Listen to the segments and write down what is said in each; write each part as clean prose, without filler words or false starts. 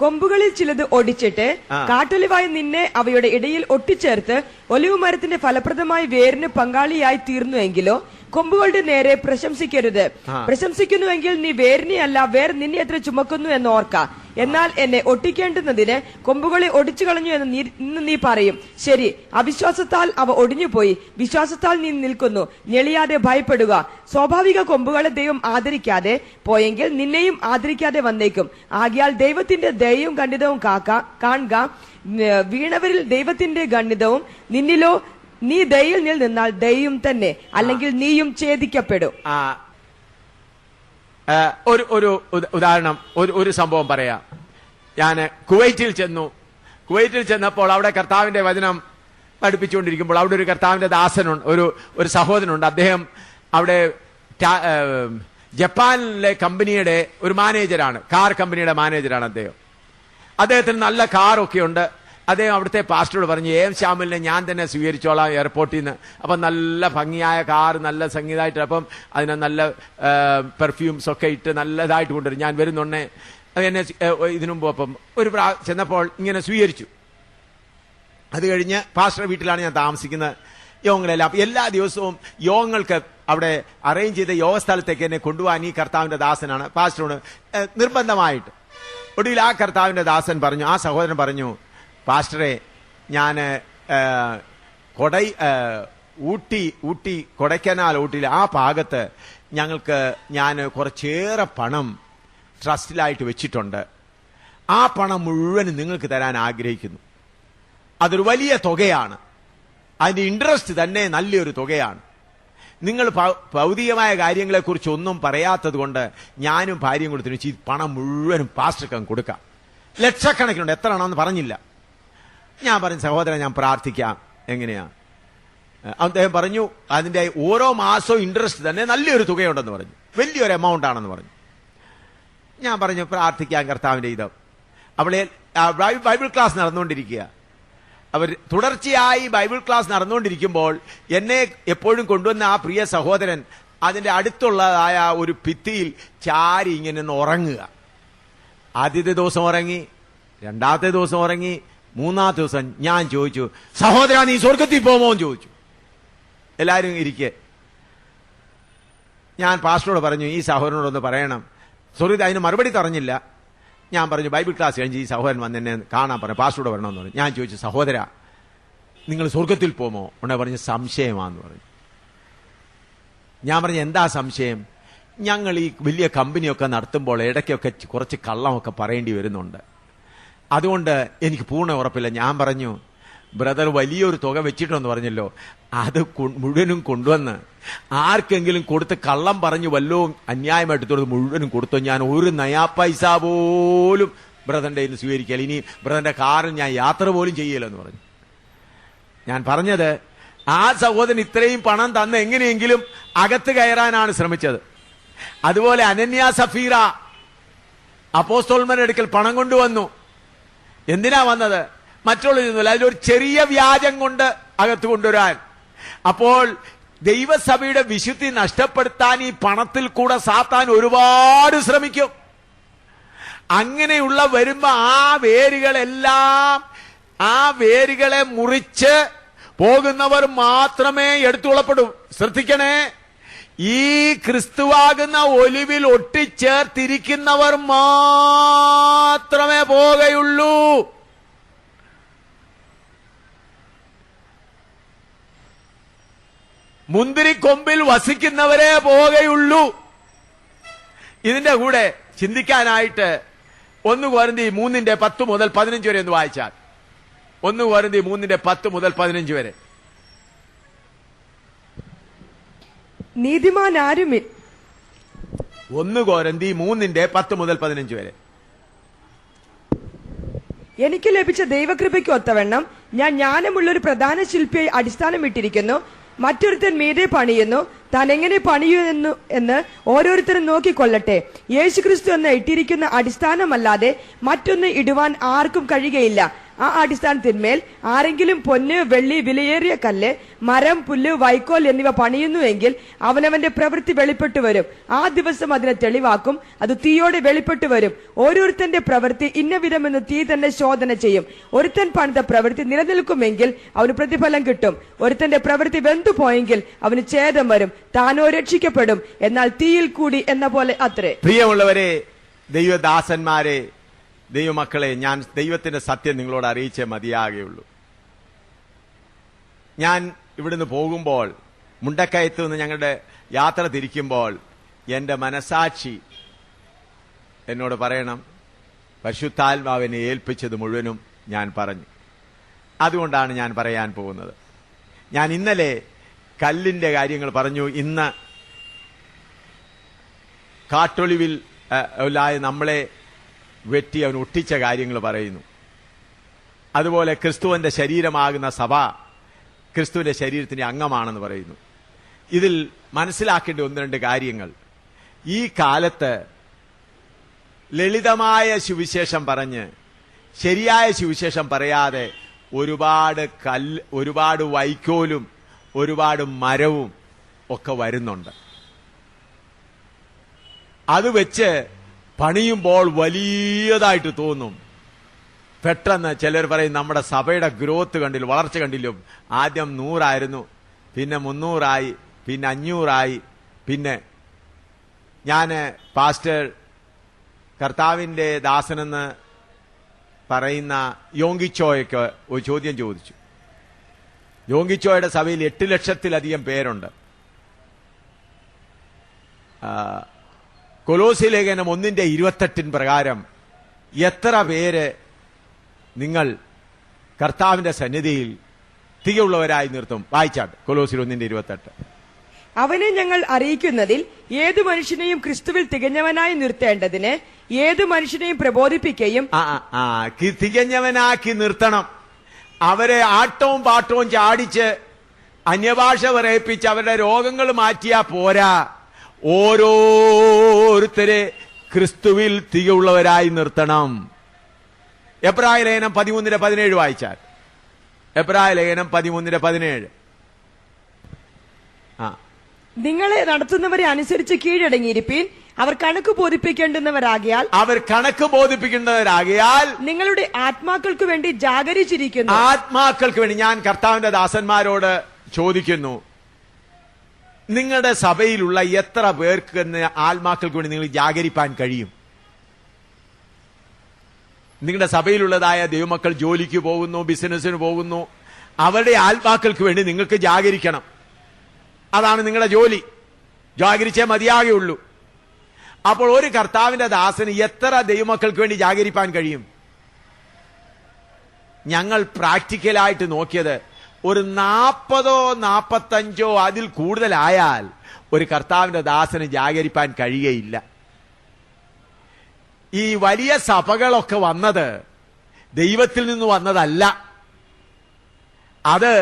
കൊമ്പുകളിൽ ചിലത് ഒടിച്ചിട്ട് കാട്ടൊലിവായി നിന്നെ അവയുടെ ഇടയിൽ ഒട്ടിച്ചേർത്ത് ഒലിവ് മരത്തിന്റെ ഫലപ്രദമായ വേരിന് പങ്കാളിയായി തീർന്നുവെങ്കിലോ കൊമ്പുകളുടെ നേരെ പ്രശംസിക്കരുത്. പ്രശംസിക്കുന്നുവെങ്കിൽ നീ വേരിനെ അല്ല, വേർ നിന്നെ എത്ര ചുമക്കുന്നു എന്ന് ഓർക്ക. എന്നാൽ എന്നെ ഒട്ടിക്കേണ്ടുന്നതിന് കൊമ്പുകളെ ഒടിച്ചു കളഞ്ഞു എന്ന് നീ പറയും. ശരി, അവിശ്വാസത്താൽ അവ ഒടിഞ്ഞുപോയി, വിശ്വാസത്താൽ നീ നിൽക്കുന്നു. ഞെളിയാതെ ഭയപ്പെടുക. സ്വാഭാവിക കൊമ്പുകളെ ദൈവം ആദരിക്കാതെ പോയെങ്കിൽ നിന്നെയും ആദരിക്കാതെ വന്നേക്കും. ആകയാൽ ദൈവത്തിന്റെ ദയയും ഖണ്ഡിതവും കാണുക. വീണവരിൽ ദൈവത്തിന്റെ ഖണ്ഡിതവും നിന്നിലോ നീ ദയയിൽ നിന്നാൽ ദയയും തന്നെ, അല്ലെങ്കിൽ നീയും ഛേദിക്കപ്പെടും. ഒരു ഉദാഹരണം, ഒരു സംഭവം പറയാം. ഞാൻ കുവൈറ്റിൽ ചെന്നപ്പോൾ അവിടെ കർത്താവിന്റെ വചനം പഠിപ്പിച്ചുകൊണ്ടിരിക്കുമ്പോൾ അവിടെ ഒരു കർത്താവിന്റെ ദാസനുണ്ട്, ഒരു സഹോദരനുണ്ട്. അദ്ദേഹം അവിടെ ജപ്പാനിലെ കമ്പനിയുടെ ഒരു മാനേജരാണ്, കാർ കമ്പനിയുടെ മാനേജരാണ് അദ്ദേഹം. അദ്ദേഹത്തിന് നല്ല കാറൊക്കെ ഉണ്ട്. അദ്ദേഹം അവിടുത്തെ പാസ്റ്ററോട് പറഞ്ഞു, ശ്യാമലിനെ ഞാൻ തന്നെ സ്വീകരിച്ചോളാം എയർപോർട്ടിൽ നിന്ന്. അപ്പം നല്ല ഭംഗിയായ കാർ, നല്ല സംഗീതമായിട്ട്, അപ്പം അതിന് നല്ല പെർഫ്യൂംസ് ഒക്കെ ഇട്ട് നല്ലതായിട്ട് കൊണ്ടുവരും. ഞാൻ വരുന്നുണ്ടേ എന്നെ ഇതിനു മുമ്പ് അപ്പം ചെന്നപ്പോൾ ഇങ്ങനെ സ്വീകരിച്ചു. അത് കഴിഞ്ഞ് പാസ്റ്റർ വീട്ടിലാണ് ഞാൻ താമസിക്കുന്നത്. യോഗങ്ങളെല്ലാം എല്ലാ ദിവസവും യോഗങ്ങൾക്ക് അവിടെ അറേഞ്ച് ചെയ്ത യോഗ സ്ഥലത്തേക്ക് എന്നെ കൊണ്ടുപോകാൻ ഈ കർത്താവിന്റെ ദാസനാണ് പാസ്റ്ററോട് നിർബന്ധമായിട്ട്. ഒടുവിൽ ആ കർത്താവിന്റെ ദാസൻ പറഞ്ഞു, ആ സഹോദരൻ പറഞ്ഞു, പാസ്റ്ററെ, ഞാൻ ഊട്ടി കൊടൈക്കനാൽ ഊട്ടിയിൽ ആ ഭാഗത്ത് ഞാൻ കുറച്ചേറെ പണം ട്രസ്റ്റിലായിട്ട് വെച്ചിട്ടുണ്ട്. ആ പണം മുഴുവനും നിങ്ങൾക്ക് തരാൻ ആഗ്രഹിക്കുന്നു. അതൊരു വലിയ തുകയാണ്, അതിന്റെ ഇൻട്രസ്റ്റ് തന്നെ നല്ലൊരു തുകയാണ്. നിങ്ങൾ ഭൗതികമായ കാര്യങ്ങളെക്കുറിച്ച് ഒന്നും പറയാത്തത് കൊണ്ട് ഞാനും ഭാര്യയും കൊടുത്തു ഈ പണം മുഴുവനും പാസ്റ്റർക്കും കൊടുക്കാം. ലക്ഷക്കണക്കിനുണ്ട്, എത്ര ആണെന്ന് പറഞ്ഞില്ല. ഞാൻ പറഞ്ഞു, സഹോദരൻ ഞാൻ പ്രാർത്ഥിക്കാം. എങ്ങനെയാ? അദ്ദേഹം പറഞ്ഞു, അതിന്റെ ഓരോ മാസവും ഇൻട്രസ്റ്റ് തന്നെ നല്ലൊരു തുകയുണ്ടെന്ന് പറഞ്ഞു, വലിയൊരു എമൗണ്ട് ആണെന്ന് പറഞ്ഞു. ഞാൻ പറഞ്ഞു, പ്രാർത്ഥിക്കാം കർത്താവിന്റെ ഇത്. അവളെ ബൈബിൾ ക്ലാസ് നടന്നുകൊണ്ടിരിക്കുക. അവർ തുടർച്ചയായി ബൈബിൾ ക്ലാസ് നടന്നുകൊണ്ടിരിക്കുമ്പോൾ എന്നെ എപ്പോഴും കൊണ്ടുവന്ന ആ പ്രിയ സഹോദരൻ അതിന്റെ അടുത്തുള്ളതായ ഒരു ഭിത്തിയിൽ ചാരി ഇങ്ങനെ ഉറങ്ങുക. ആദ്യത്തെ ദിവസം ഉറങ്ങി, രണ്ടാമത്തെ ദിവസം ഉറങ്ങി, മൂന്നാമത്തെ ദിവസം ഞാൻ ചോദിച്ചു, സഹോദര നീ സ്വർഗത്തിൽ പോകുമോ എന്ന് ചോദിച്ചു. എല്ലാവരും ഇരിക്കെ. ഞാൻ പാസ്റ്ററോട് പറഞ്ഞു, ഈ സഹോദരനോടൊന്ന് പറയണം. സ്വർഗത്തിൽ അതിന് മറുപടി പറഞ്ഞില്ല. ഞാൻ പറഞ്ഞു, ബൈബിൾ ക്ലാസ് കഴിഞ്ഞ് ഈ സഹോദരൻ വന്ന് എന്നെ കാണാൻ പറഞ്ഞു, പാസ്റ്ററോട് വരണമെന്ന് പറഞ്ഞു. ഞാൻ ചോദിച്ചു, സഹോദര നിങ്ങൾ സ്വർഗത്തിൽ പോകുമോ? ഉടനെ പറഞ്ഞു, സംശയമാണെന്ന് പറഞ്ഞു. ഞാൻ പറഞ്ഞു, എന്താ സംശയം? ഞങ്ങൾ ഈ വലിയ കമ്പനിയൊക്കെ നടത്തുമ്പോൾ ഇടയ്ക്കൊക്കെ കുറച്ച് കള്ളമൊക്കെ പറയേണ്ടി വരുന്നുണ്ട്, അതുകൊണ്ട് എനിക്ക് പൂർണ്ണ ഉറപ്പില്ല. ഞാൻ പറഞ്ഞു, ബ്രദർ വലിയൊരു തുക വെച്ചിട്ടുണ്ടെന്ന് പറഞ്ഞല്ലോ, അത് മുഴുവനും കൊണ്ടുവന്ന് ആർക്കെങ്കിലും കൊടുത്ത് കള്ളം പറഞ്ഞു വല്ലോ അന്യായമായിട്ട് തോന്നുന്നത് മുഴുവനും കൊടുത്തു. ഞാൻ ഒരു നയാ പൈസ പോലും ബ്രദറിന്റെ കയ്യിൽ സ്വീകരിക്കില്ല. ഇനി ബ്രദറിന്റെ കാറിൽ ഞാൻ യാത്ര പോലും ചെയ്യില്ലെന്ന് പറഞ്ഞു. ഞാൻ പറഞ്ഞത്, ആ സഹോദരൻ ഇത്രയും പണം തന്ന് എങ്ങനെയെങ്കിലും അകത്ത് കയറാനാണ് ശ്രമിച്ചത്. അതുപോലെ അനന്യ സഫീറ അപ്പോസ്തലന്മാരുടെ അടുക്കൽ പണം കൊണ്ടുവന്നു. എന്തിനാ വന്നത്? മറ്റുള്ളതൊന്നുമില്ല, അതിലൊരു ചെറിയ വ്യാജം കൊണ്ട് അകത്ത് കൊണ്ടുവരാൻ. അപ്പോൾ ദൈവസഭയുടെ വിശുദ്ധി നഷ്ടപ്പെടുത്താൻ ഈ പണത്തിൽ കൂടെ സാത്താൻ ഒരുപാട് ശ്രമിക്കും. അങ്ങനെയുള്ള വരുമ്പോ ആ വേരുകളെ മുറിച്ച് പോകുന്നവർ മാത്രമേ എടുത്തുകൊള്ളപ്പെടൂ. ശ്രദ്ധിക്കണേ, ഈ ക്രിസ്തുവാകുന്ന ഒലിവിൽ ഒട്ടിച്ചേർത്തിരിക്കുന്നവർ മാത്രമേ പോകുകയുള്ളൂ. മുന്തിരിക്കൊമ്പിൽ വസിക്കുന്നവരെ പോകുകയുള്ളൂ. ഇതിന്റെ കൂടെ ചിന്തിക്കാനായിട്ട് 1 കൊരിന്ത്യർ 3:10 മുതൽ 15 വരെ ഒന്ന് വായിച്ചാൽ, 1 കൊരിന്ത്യർ 3:10 മുതൽ 15 വരെ. നീതിമാൻ ആരും 1 കൊരിന്ത്യർ 3:10 മുതൽ 15 വരെ. എനിക്ക് ലഭിച്ച ദൈവകൃപയ്ക്ക് ഒത്തവണ്ണം ഞാൻ ജ്ഞാനമുള്ളൊരു പ്രധാന ശില്പിയായി അടിസ്ഥാനം ഇട്ടിരിക്കുന്നു. മറ്റൊരുത്തൻ മീതെ പണിയുന്നു. താൻ എങ്ങനെ പണിയുന്നു എന്ന് ഓരോരുത്തരും നോക്കിക്കൊള്ളട്ടെ. യേശുക്രിസ്തു എന്ന് ഇട്ടിരിക്കുന്ന അടിസ്ഥാനമല്ലാതെ മറ്റൊന്ന് ഇടുവാൻ ആർക്കും കഴിയുകയില്ല. ആ അടിസ്ഥാനത്തിന്മേൽ ആരെങ്കിലും പൊന്ന്, വെള്ളി, വിലയേറിയ കല്ല്, മരം, പുല്ല്, വൈക്കോൽ എന്നിവ പണിയുന്നുവെങ്കിൽ അവനവന്റെ പ്രവൃത്തി വെളിപ്പെട്ടു വരും. ആ ദിവസം അതിനെ തെളിവാക്കും. അത് തീയോടെ വെളിപ്പെട്ടു വരും. ഓരോരുത്തന്റെ പ്രവൃത്തി ഇന്ന വിധമെന്ന് തീ തന്നെ ശോധന ചെയ്യും. ഒരുത്തൻ പണിത പ്രവൃത്തി നിലനിൽക്കുമെങ്കിൽ അവന് പ്രതിഫലം കിട്ടും. ഒരുത്തന്റെ പ്രവൃത്തി വെന്തുപോയെങ്കിൽ അവന് ഛേദം വരും. താനോ രക്ഷിക്കപ്പെടും, എന്നാൽ തീയിൽ കൂടി എന്ന പോലെ അത്രേ. പ്രിയമുള്ളവരെ, ദൈവദാസന്മാരെ, ദൈവമക്കളെ, ഞാൻ ദൈവത്തിന്റെ സത്യം നിങ്ങളോട് അറിയിച്ചേ മതിയാകുള്ളൂ. ഞാൻ ഇവിടുന്ന് പോകുമ്പോൾ, മുണ്ടക്കയത്ത് നിന്ന് ഞങ്ങളുടെ യാത്ര തിരിക്കുമ്പോൾ, എന്റെ മനസാക്ഷി എന്നോട് പറയണം, പരിശുദ്ധാത്മാവിനെ ഏൽപ്പിച്ചത് മുഴുവനും ഞാൻ പറഞ്ഞു. അതുകൊണ്ടാണ് ഞാൻ പറയാൻ പോകുന്നത്. ഞാൻ ഇന്നലെ കല്ലിന്റെ കാര്യങ്ങൾ പറഞ്ഞു. ഇന്ന് കാട്ടൊളിവിൽ നമ്മളെ വെട്ടി അവൻ ഒട്ടിച്ച കാര്യങ്ങൾ പറയുന്നു. അതുപോലെ ക്രിസ്തുവിന്റെ ശരീരമാകുന്ന സഭ ക്രിസ്തുവിന്റെ ശരീരത്തിന്റെ അംഗമാണെന്ന് പറയുന്നു. ഇതിൽ മനസ്സിലാക്കേണ്ട ഒന്ന് രണ്ട് കാര്യങ്ങൾ. ഈ കാലത്ത് ലളിതമായ സുവിശേഷം പറഞ്ഞ് ശരിയായ സുവിശേഷം പറയാതെ ഒരുപാട് വൈക്കോലും ഒരുപാട് മരവും ഒക്കെ വരുന്നുണ്ട്. അത് വെച്ച് പണിയുമ്പോൾ വലിയതായിട്ട് തോന്നും. പെട്ടെന്ന് ചിലർ പറയും, നമ്മുടെ സഭയുടെ ഗ്രോത്ത് കണ്ടില്ല, വളർച്ച കണ്ടില്ലോ, ആദ്യം 100 പിന്നെ 300 പിന്നെ 500. പിന്നെ ഞാൻ പാസ്റ്റർ കർത്താവിന്റെ ദാസനെന്ന് പറയുന്ന യോങ്കിച്ചോയ്ക്ക് ഒരു ചോദ്യം ചോദിച്ചു. യോങ്കിച്ചോയുടെ സഭയിൽ 8 ലക്ഷത്തിലധികം പേരുണ്ട്. കൊലോസി ലേഖനം 1:28 പ്രകാരം എത്ര പേര് നിങ്ങൾ കർത്താവിന്റെ സന്നിധിയിൽ തികയുള്ളവരായി നിർത്തും? വായിച്ചാട്ട് കൊലോസിൽ 1:28. അവനെ ഞങ്ങൾ അറിയിക്കുന്നതിൽ ഏതു മനുഷ്യനെയും ക്രിസ്തുവിൽ തികഞ്ഞവനായി നിർത്തേണ്ടതിന് ഏതു മനുഷ്യനെയും പ്രബോധിപ്പിക്കുകയും തികഞ്ഞവനാക്കി നിർത്തണം. അവരെ ആട്ടവും പാട്ടവും ചാടിച്ച് അന്യഭാഷ പറയിപ്പിച്ച് അവരുടെ രോഗങ്ങൾ മാറ്റിയാ പോരാ. ഓരോരുത്തരെ ക്രിസ്തുവിൽ തികയുള്ളവരായി നിർത്തണം. എബ്രായ ലേഖനം 13:17 വായിച്ചാൽ, എബ്രായ ലേഖനം 13:17. നിങ്ങളെ നടത്തുന്നവരെ അനുസരിച്ച് കീഴടങ്ങിയിരിപ്പീൻ. അവർ കണക്ക് ബോധിപ്പിക്കേണ്ടുന്നവരാകിയാൽ നിങ്ങളുടെ ആത്മാക്കൾക്ക് വേണ്ടി ജാഗരിച്ചിരിക്കുന്നു. ആത്മാക്കൾക്ക് വേണ്ടി ഞാൻ കർത്താവിന്റെ ദാസന്മാരോട് ചോദിക്കുന്നു, നിങ്ങളുടെ സഭയിലുള്ള എത്ര പേർക്ക് ആത്മാക്കൾക്ക് വേണ്ടി നിങ്ങൾ ജാഗരിപ്പാൻ കഴിയും? നിങ്ങളുടെ സഭയിലുള്ളതായ ദൈവമക്കൾ ജോലിക്ക് പോകുന്നു, ബിസിനസ്സിന് പോകുന്നു, അവരുടെ ആത്മാക്കൾക്ക് വേണ്ടി നിങ്ങൾക്ക് ജാഗരിക്കണം. അതാണ് നിങ്ങളുടെ ജോലി. ജാഗരിച്ചേ മതിയാകുള്ളൂ. അപ്പോൾ ഒരു കർത്താവിന്റെ ദാസന് എത്ര ദൈവമക്കൾക്ക് വേണ്ടി ജാഗരിപ്പാൻ കഴിയും? ഞങ്ങൾ പ്രാക്ടിക്കലായിട്ട് നോക്കിയത് ഒരു 40-45 അതിൽ കൂടുതലായാൽ ഒരു കർത്താവിന്റെ ദാസന് ജാഗരിപ്പാൻ കഴിയുകയില്ല. ഈ വലിയ സഭകളൊക്കെ വന്നത് ദൈവത്തിൽ നിന്ന് വന്നതല്ല. അത്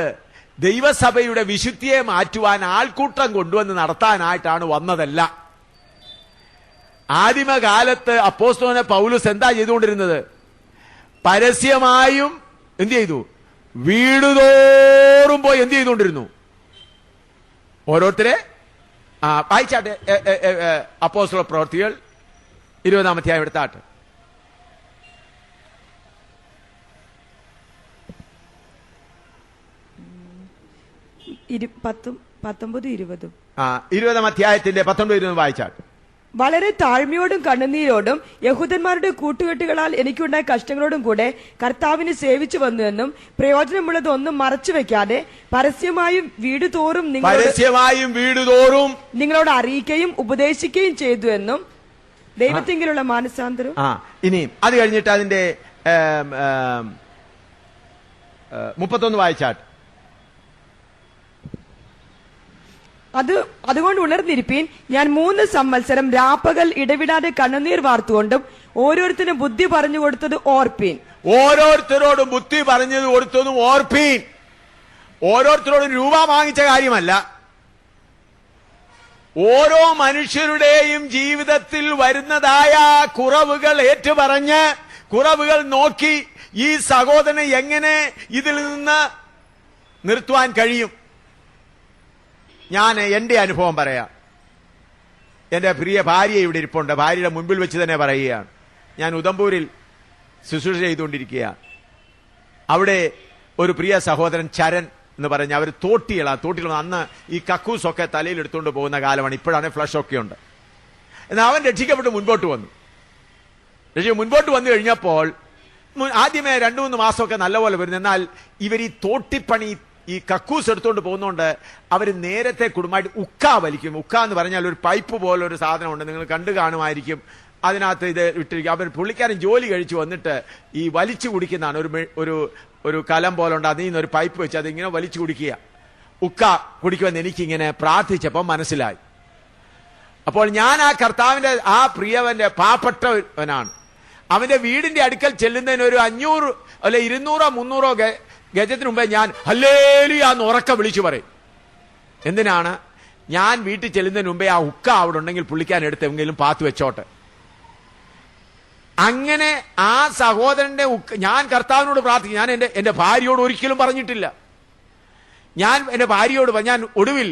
ദൈവസഭയുടെ വിശുദ്ധിയെ മാറ്റുവാൻ ആൾക്കൂട്ടം കൊണ്ടുവന്ന് നടത്താനായിട്ടാണ് വന്നതല്ല. ആദിമകാലത്ത് അപ്പോസ്തലനായ പൗലോസ് എന്താ ചെയ്തുകൊണ്ടിരുന്നത്? പരസ്യമായും എന്ത് ചെയ്തു? വീടുതോറും പോയി എന്ത് ചെയ്തുകൊണ്ടിരുന്നു? ഓരോരുത്തരെ വായിച്ചാട്ടെ. അപ്പോസ്തല പ്രവൃത്തികൾ 20-ാം അധ്യായം എടുത്താട്ടെ. 19-20 അധ്യായത്തിന്റെ 19-20 വായിച്ചാട്ടെ. വളരെ താഴ്മയോടും കണ്ണുനീരോടും യഹൂദന്മാരുടെ കൂട്ടുകെട്ടുകളാൽ എനിക്കുണ്ടായ കഷ്ടങ്ങളോടും കൂടെ കർത്താവിനെ സേവിച്ചു വന്നുവെന്നും പ്രയോജനമുള്ളത് ഒന്നും മറച്ചു വെക്കാതെ പരസ്യമായും വീടുതോറും നിങ്ങളോട് അറിയിക്കുകയും ഉപദേശിക്കുകയും ചെയ്തു എന്നും ദൈവത്തിങ്കിലുള്ള മാനസാന്തരം. ഇനി അത് കഴിഞ്ഞിട്ട് അതിന്റെ 31 വായിച്ചാട്ട്. അതുകൊണ്ട് ഉണർന്നിരിപ്പീൻ. ഞാൻ 3 സംവത്സരം രാപ്പകൽ ഇടവിടാതെ കണ്ണുനീർ വാർത്തുകൊണ്ടും ഓരോരുത്തരും ബുദ്ധി പറഞ്ഞു കൊടുത്തത് ഓർപ്പീൻ. ഓരോരുത്തരോടും ബുദ്ധി പറഞ്ഞത് കൊടുത്തതും ഓർപ്പീൻ. ഓരോരുത്തരോടും രൂപ വാങ്ങിച്ച കാര്യമല്ല. ഓരോ മനുഷ്യരുടെയും ജീവിതത്തിൽ വരുന്നതായ കുറവുകൾ ഏറ്റുപറഞ്ഞ്, കുറവുകൾ നോക്കി ഈ സഹോദരനെ എങ്ങനെ ഇതിൽ നിന്ന് നിർത്തുവാൻ കഴിയും? ഞാൻ എന്റെ അനുഭവം പറയാം. എന്റെ പ്രിയ ഭാര്യ ഇവിടെ ഇരിപ്പുണ്ട്. ഭാര്യയുടെ മുൻപിൽ വെച്ച് തന്നെ പറയുകയാണ്. ഞാൻ ഉദംപൂരിൽ ശുശ്രൂഷ ചെയ്തുകൊണ്ടിരിക്കുകയാണ്. അവിടെ ഒരു പ്രിയ സഹോദരൻ ചരൺ എന്ന് പറഞ്ഞ അവർ തോട്ടികൾ അന്ന് ഈ കക്കൂസൊക്കെ തലയിൽ എടുത്തുകൊണ്ട് പോകുന്ന കാലമാണ്. ഇപ്പോഴാണ് ഫ്ലഷ് ഒക്കെ ഉണ്ട്. എന്നാൽ അവൻ രക്ഷിക്കപ്പെട്ട് മുൻപോട്ട് വന്നു കഴിഞ്ഞപ്പോൾ ആദ്യമേ 2-3 മാസമൊക്കെ നല്ലപോലെ വരുന്നു. എന്നാൽ ഇവർ ഈ തോട്ടിപ്പണി ഈ കക്കൂസ് എടുത്തുകൊണ്ട് പോകുന്നതുകൊണ്ട് അവർ നേരത്തെ കുടുംബമായിട്ട് ഉക്ക വലിക്കും. ഉക്ക എന്ന് പറഞ്ഞാൽ ഒരു പൈപ്പ് പോലെ ഒരു സാധനമുണ്ട്, നിങ്ങൾ കണ്ടു കാണുമായിരിക്കും. അതിനകത്ത് ഇത് ഇട്ടിരിക്കും. അവർ പുള്ളിക്കാരൻ ജോലി കഴിച്ചു വന്നിട്ട് ഈ വലിച്ചു കുടിക്കുന്നതാണ്. ഒരു കലം പോലെ ഉണ്ട്, അതിൽ നിന്നൊരു പൈപ്പ് വെച്ച് അതിങ്ങനെ വലിച്ചു കുടിക്കുക. ഉക്ക കുടിക്കുമെന്ന് എനിക്കിങ്ങനെ പ്രാർത്ഥിച്ചപ്പോൾ മനസ്സിലായി. അപ്പോൾ ഞാൻ ആ കർത്താവിന്റെ ആ പ്രിയവന്റെ പാവപ്പെട്ടവനാണ്. അവന്റെ വീടിന്റെ അടുക്കൽ ചെല്ലുന്നതിന് ഒരു 500 അല്ലെ 200-300 ഗജത്തിന് മുമ്പേ ഞാൻ ഹല്ലേലൂയ എന്ന് ഉറക്കെ വിളിച്ചു പറയും. എന്തിനാണ്? ഞാൻ വീട്ടിൽ ചെല്ലുന്നതിന് മുമ്പേ ആ ഉക്ക അവിടെ ഉണ്ടെങ്കിൽ പുള്ളിക്കാൻ എടുത്തെങ്കിലും പാത്തു വെച്ചോട്ടെ. അങ്ങനെ ആ സഹോദരന്റെ ഞാൻ കർത്താവിനോട് പ്രാർത്ഥിക്കും. ഞാൻ എന്റെ ഭാര്യയോട് ഒരിക്കലും പറഞ്ഞിട്ടില്ല. ഞാൻ എന്റെ ഭാര്യയോട് ഞാൻ ഒടുവിൽ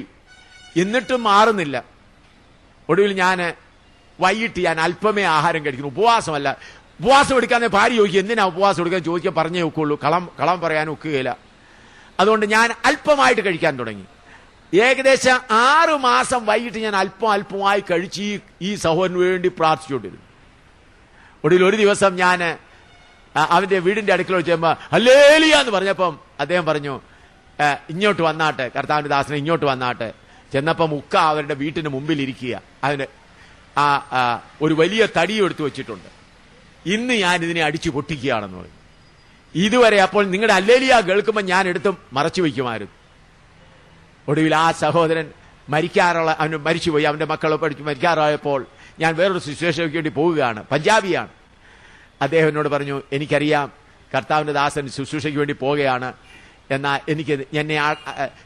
എന്നിട്ടും മാറുന്നില്ല. ഒടുവിൽ ഞാൻ വൈകിട്ട് ഞാൻ അല്പമേ ആഹാരം കഴിക്കുന്നു. ഉപവാസമല്ല, ഉപവാസം എടുക്കാതെ ഭാര്യ ചോദിക്കും എന്തിനാ ഉപവാസം എടുക്കാൻ ചോദിക്കാൻ പറഞ്ഞേ ഒക്കുള്ളൂ, കളം പറയാൻ ഒക്കുകയില്ല. അതുകൊണ്ട് ഞാൻ അല്പമായിട്ട് കഴിക്കാൻ തുടങ്ങി. ഏകദേശം 6 മാസം വൈകിട്ട് ഞാൻ അല്പമായി കഴിച്ച് ഈ സഹോദരന് വേണ്ടി പ്രാർത്ഥിച്ചുകൊണ്ടിരുന്നു. ഒടുവിൽ ഒരു ദിവസം ഞാൻ അവന്റെ വീടിന്റെ അടുക്കൽ വെച്ചപ്പോ ഹല്ലേലൂയ എന്ന് പറഞ്ഞപ്പം അദ്ദേഹം പറഞ്ഞു ഇങ്ങോട്ട് വന്നാട്ടെ, കർത്താവിന്റെ ദാസനെ ഇങ്ങോട്ട് വന്നാട്ടെ. ചെന്നപ്പം ഉക്ക അവരുടെ വീട്ടിന് മുമ്പിൽ ഇരിക്കുക. അതിന് ഒരു വലിയ തടി എടുത്തു വെച്ചിട്ടുണ്ട്. ഇന്ന് ഞാൻ ഇതിനെ അടിച്ചു പൊട്ടിക്കുകയാണെന്ന് പറഞ്ഞു. ഇതുവരെ അപ്പോൾ നിങ്ങളുടെ ഹല്ലേലൂയ കേൾക്കുമ്പോൾ ഞാൻ എടുത്ത് മറച്ചു വയ്ക്കുമായിരുന്നു. ഒടുവിൽ ആ സഹോദരൻ അവന് മരിച്ചുപോയി. അവന്റെ മക്കളെ മരിക്കാറായപ്പോൾ ഞാൻ വേറൊരു ശുശ്രൂഷയ്ക്ക് വേണ്ടി പോവുകയാണ്. പഞ്ചാബിയാണ്. അദ്ദേഹം എന്നോട് പറഞ്ഞു, എനിക്കറിയാം കർത്താവിന്റെ ദാസൻ ശുശ്രൂഷയ്ക്ക് വേണ്ടി പോവുകയാണ്, എന്നാൽ എന്നെ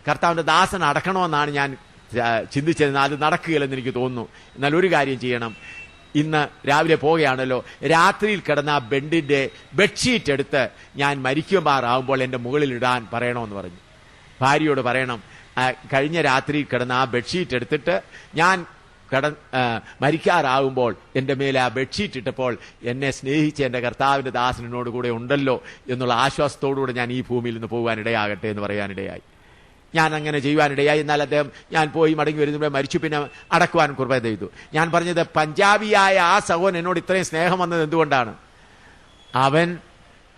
കർത്താവിന്റെ ദാസൻ അടക്കണമെന്നാണ് ഞാൻ ചിന്തിച്ചിരുന്നത്. അത് നടക്കുകയില്ലെന്ന് എനിക്ക് തോന്നുന്നു. എന്നാൽ ഒരു കാര്യം ചെയ്യണം, ഇന്ന് രാവിലെ പോവുകയാണല്ലോ, രാത്രിയിൽ കിടന്ന ആ ബെഡ്ഷീറ്റ് എടുത്ത് ഞാൻ മരിക്കുമാറാവുമ്പോൾ എന്റെ മുകളിൽ ഇടാൻ പറയണമെന്ന് പറഞ്ഞു. ഭാര്യയോട് പറയണം, കഴിഞ്ഞ രാത്രി കിടന്ന ആ ബെഡ്ഷീറ്റ് എടുത്തിട്ട് ഞാൻ മരിക്കാറാവുമ്പോൾ എന്റെ മേലെ ആ ബെഡ്ഷീറ്റ് ഇട്ടപ്പോൾ എന്നെ സ്നേഹിച്ച് എന്റെ കർത്താവിന്റെ ദാസനോട് കൂടെ ഉണ്ടല്ലോ എന്നുള്ള ആശ്വാസത്തോടുകൂടെ ഞാൻ ഈ ഭൂമിയിൽ നിന്ന് പോകാനിടയാകട്ടെ എന്ന് പറയാനിടയായി. ഞാൻ അങ്ങനെ ചെയ്യുവാനിടയായി. എന്നാൽ അദ്ദേഹം ഞാൻ പോയി മടങ്ങി വരുന്നപ്പോൾ മരിച്ചു. പിന്നെ അടക്കുവാൻ കൃപ ചെയ്തു. ഞാൻ പറഞ്ഞത് പഞ്ചാബിയായ ആ സഹോദരൻ എന്നോട് ഇത്രയും സ്നേഹം വന്നത് എന്തുകൊണ്ടാണ്? അവൻ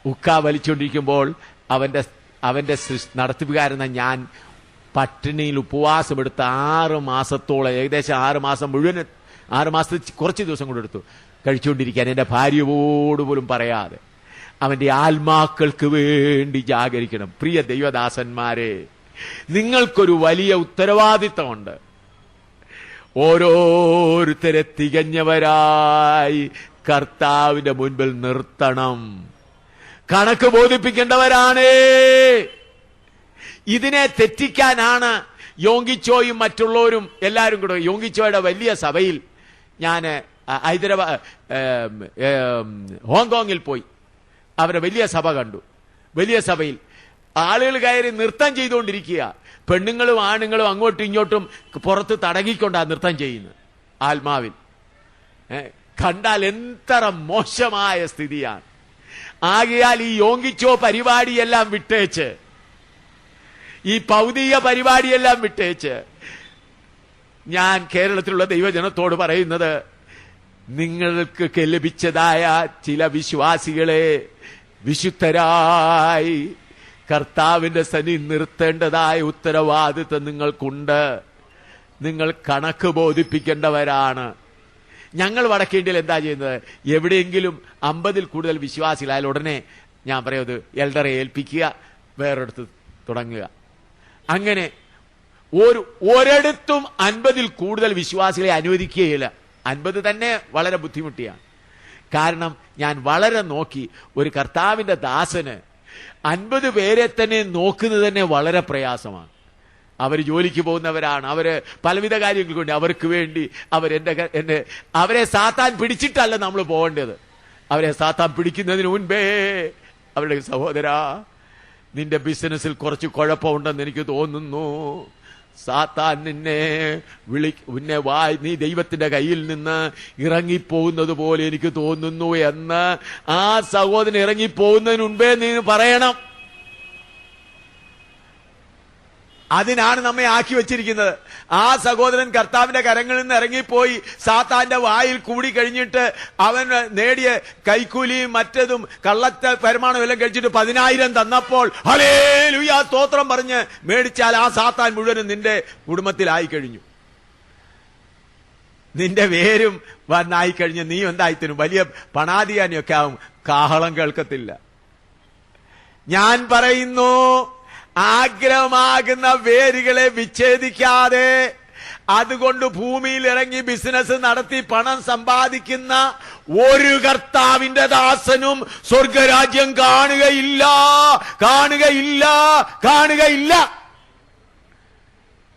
ഉക്ക വലിച്ചുകൊണ്ടിരിക്കുമ്പോൾ അവന്റെ നടത്തിപ്പുകാരെന്ന ഞാൻ പട്ടിണിയിൽ ഉപവാസമെടുത്ത് 6 മാസത്തോളം, ഏകദേശം 6 മാസം മുഴുവൻ, 6 മാസത്തിൽ കുറച്ച് ദിവസം കൂടെ എടുത്തു കഴിച്ചുകൊണ്ടിരിക്കാൻ, എന്റെ ഭാര്യയോട് പോലും പറയാതെ. അവന്റെ ആത്മാക്കൾക്ക് വേണ്ടി ജാഗരിക്കണം. പ്രിയ ദൈവദാസന്മാരെ, നിങ്ങൾക്കൊരു വലിയ ഉത്തരവാദിത്തമുണ്ട്. ഓരോരുത്തരെ തികഞ്ഞവരായി കർത്താവിന്റെ മുൻപിൽ നിർത്തണം. കണക്ക് ബോധിപ്പിക്കേണ്ടവരാണേ. ഇതിനെ തെറ്റിക്കാനാണ് യോങ്കിച്ചോയും മറ്റുള്ളവരും എല്ലാവരും കൂടെ. യോങ്കിച്ചോയുടെ വലിയ സഭയിൽ ഞാൻ ഹോങ്കോങ്ങിൽ പോയി അവരുടെ വലിയ സഭ കണ്ടു. വലിയ സഭയിൽ ആളുകൾ കയറി നൃത്തം ചെയ്തുകൊണ്ടിരിക്കുക. പെണ്ണുങ്ങളും ആണുങ്ങളും അങ്ങോട്ടും ഇങ്ങോട്ടും പുറത്ത് തടകിക്കൊണ്ടാണ് നൃത്തം ചെയ്യുന്നത്. ആത്മാവിൽ കണ്ടാൽ എത്ര മോശമായ സ്ഥിതിയാണ്. ആകയാൽ ഈ യോങ്കിച്ചോ പരിപാടിയെല്ലാം വിട്ടേച്ച്, ഈ ഭൗതിക പരിപാടിയെല്ലാം വിട്ടേച്ച് ഞാൻ കേരളത്തിലുള്ള ദൈവജനത്തോട് പറയുന്നത്, നിങ്ങൾക്ക് ലഭിച്ചതായ ചില വിശ്വാസികളെ വിശുദ്ധരായി കർത്താവിന്റെ സന്നിധി നിർത്തേണ്ടതായ ഉത്തരവാദിത്വം നിങ്ങൾക്കുണ്ട്. നിങ്ങൾ കണക്ക് ബോധിപ്പിക്കേണ്ടവരാണ്. ഞങ്ങൾ വടക്കേണ്ടിയിൽ എന്താ ചെയ്യുന്നത്? എവിടെയെങ്കിലും 50-ൽ കൂടുതൽ വിശ്വാസികളായാൽ ഉടനെ ഞാൻ പറയുന്നത് എൽഡറെ ഏൽപ്പിക്കുക, വേറെടുത്ത് തുടങ്ങുക. അങ്ങനെ ഒരിടത്തും 50-ൽ കൂടുതൽ വിശ്വാസികളെ അനുവദിക്കുകയില്ല. 50 തന്നെ വളരെ ബുദ്ധിമുട്ടിയാണ്. കാരണം ഞാൻ വളരെ നോക്കി, ഒരു കർത്താവിന്റെ ദാസന് 50 പേരെ തന്നെ നോക്കുന്നത് തന്നെ വളരെ പ്രയാസമാണ്. അവർ ജോലിക്ക് പോകുന്നവരാണ്, അവര് പലവിധ കാര്യങ്ങൾക്ക് വേണ്ടി, അവർക്ക് വേണ്ടി അവരെ സാത്താൻ പിടിച്ചിട്ടല്ല നമ്മൾ പോകേണ്ടത്. അവരെ സാത്താൻ പിടിക്കുന്നതിന് മുൻപേ അവരുടെ സഹോദരാ, നിന്റെ ബിസിനസ്സിൽ കുറച്ച് കുഴപ്പമുണ്ടെന്ന് എനിക്ക് തോന്നുന്നു. സാത്താൻ നിന്നെ നീ ദൈവത്തിന്റെ കയ്യിൽ നിന്ന് ഇറങ്ങിപ്പോകുന്നത് പോലെ എനിക്ക് തോന്നുന്നു എന്ന് ആ സഹോദരൻ ഇറങ്ങിപ്പോകുന്നതിന് മുൻപേ നീ പറയണം. അതിനാണ് നമ്മെ ആക്കി വെച്ചിരിക്കുന്നത്. ആ സഹോദരൻ കർത്താവിന്റെ കരങ്ങളിൽ നിന്ന് ഇറങ്ങിപ്പോയി സാത്താന്റെ വായിൽ കൂടി കഴിഞ്ഞിട്ട് അവൻ നേടിയ കൈക്കൂലിയും മറ്റതും കള്ളത്തെ പരിമാണം എല്ലാം കഴിച്ചിട്ട് 10,000 തന്നപ്പോൾ ഹല്ലേലൂയ സ്തോത്രം പറഞ്ഞ് മേടിച്ചാൽ ആ സാത്താൻ മുഴുവനും നിന്റെ കുടുംബത്തിലായി കഴിഞ്ഞു. നിന്റെ വേരും വന്നായി കഴിഞ്ഞ് നീ എന്തായിത്തരും? വലിയ പണാധികാരിയൊക്കെ ആവും, കാഹളം കേൾക്കത്തില്ല. ഞാൻ പറയുന്നു, ആഗ്രഹമാകുന്ന വേരുകളെ വിച്ഛേദിക്കാതെ അതുകൊണ്ട് ഭൂമിയിൽ ഇറങ്ങി ബിസിനസ് നടത്തി പണം സമ്പാദിക്കുന്ന ഒരു കർത്താവിന്റെ ദാസനും സ്വർഗരാജ്യം കാണുകയില്ല, കാണുകയില്ല, കാണുകയില്ല.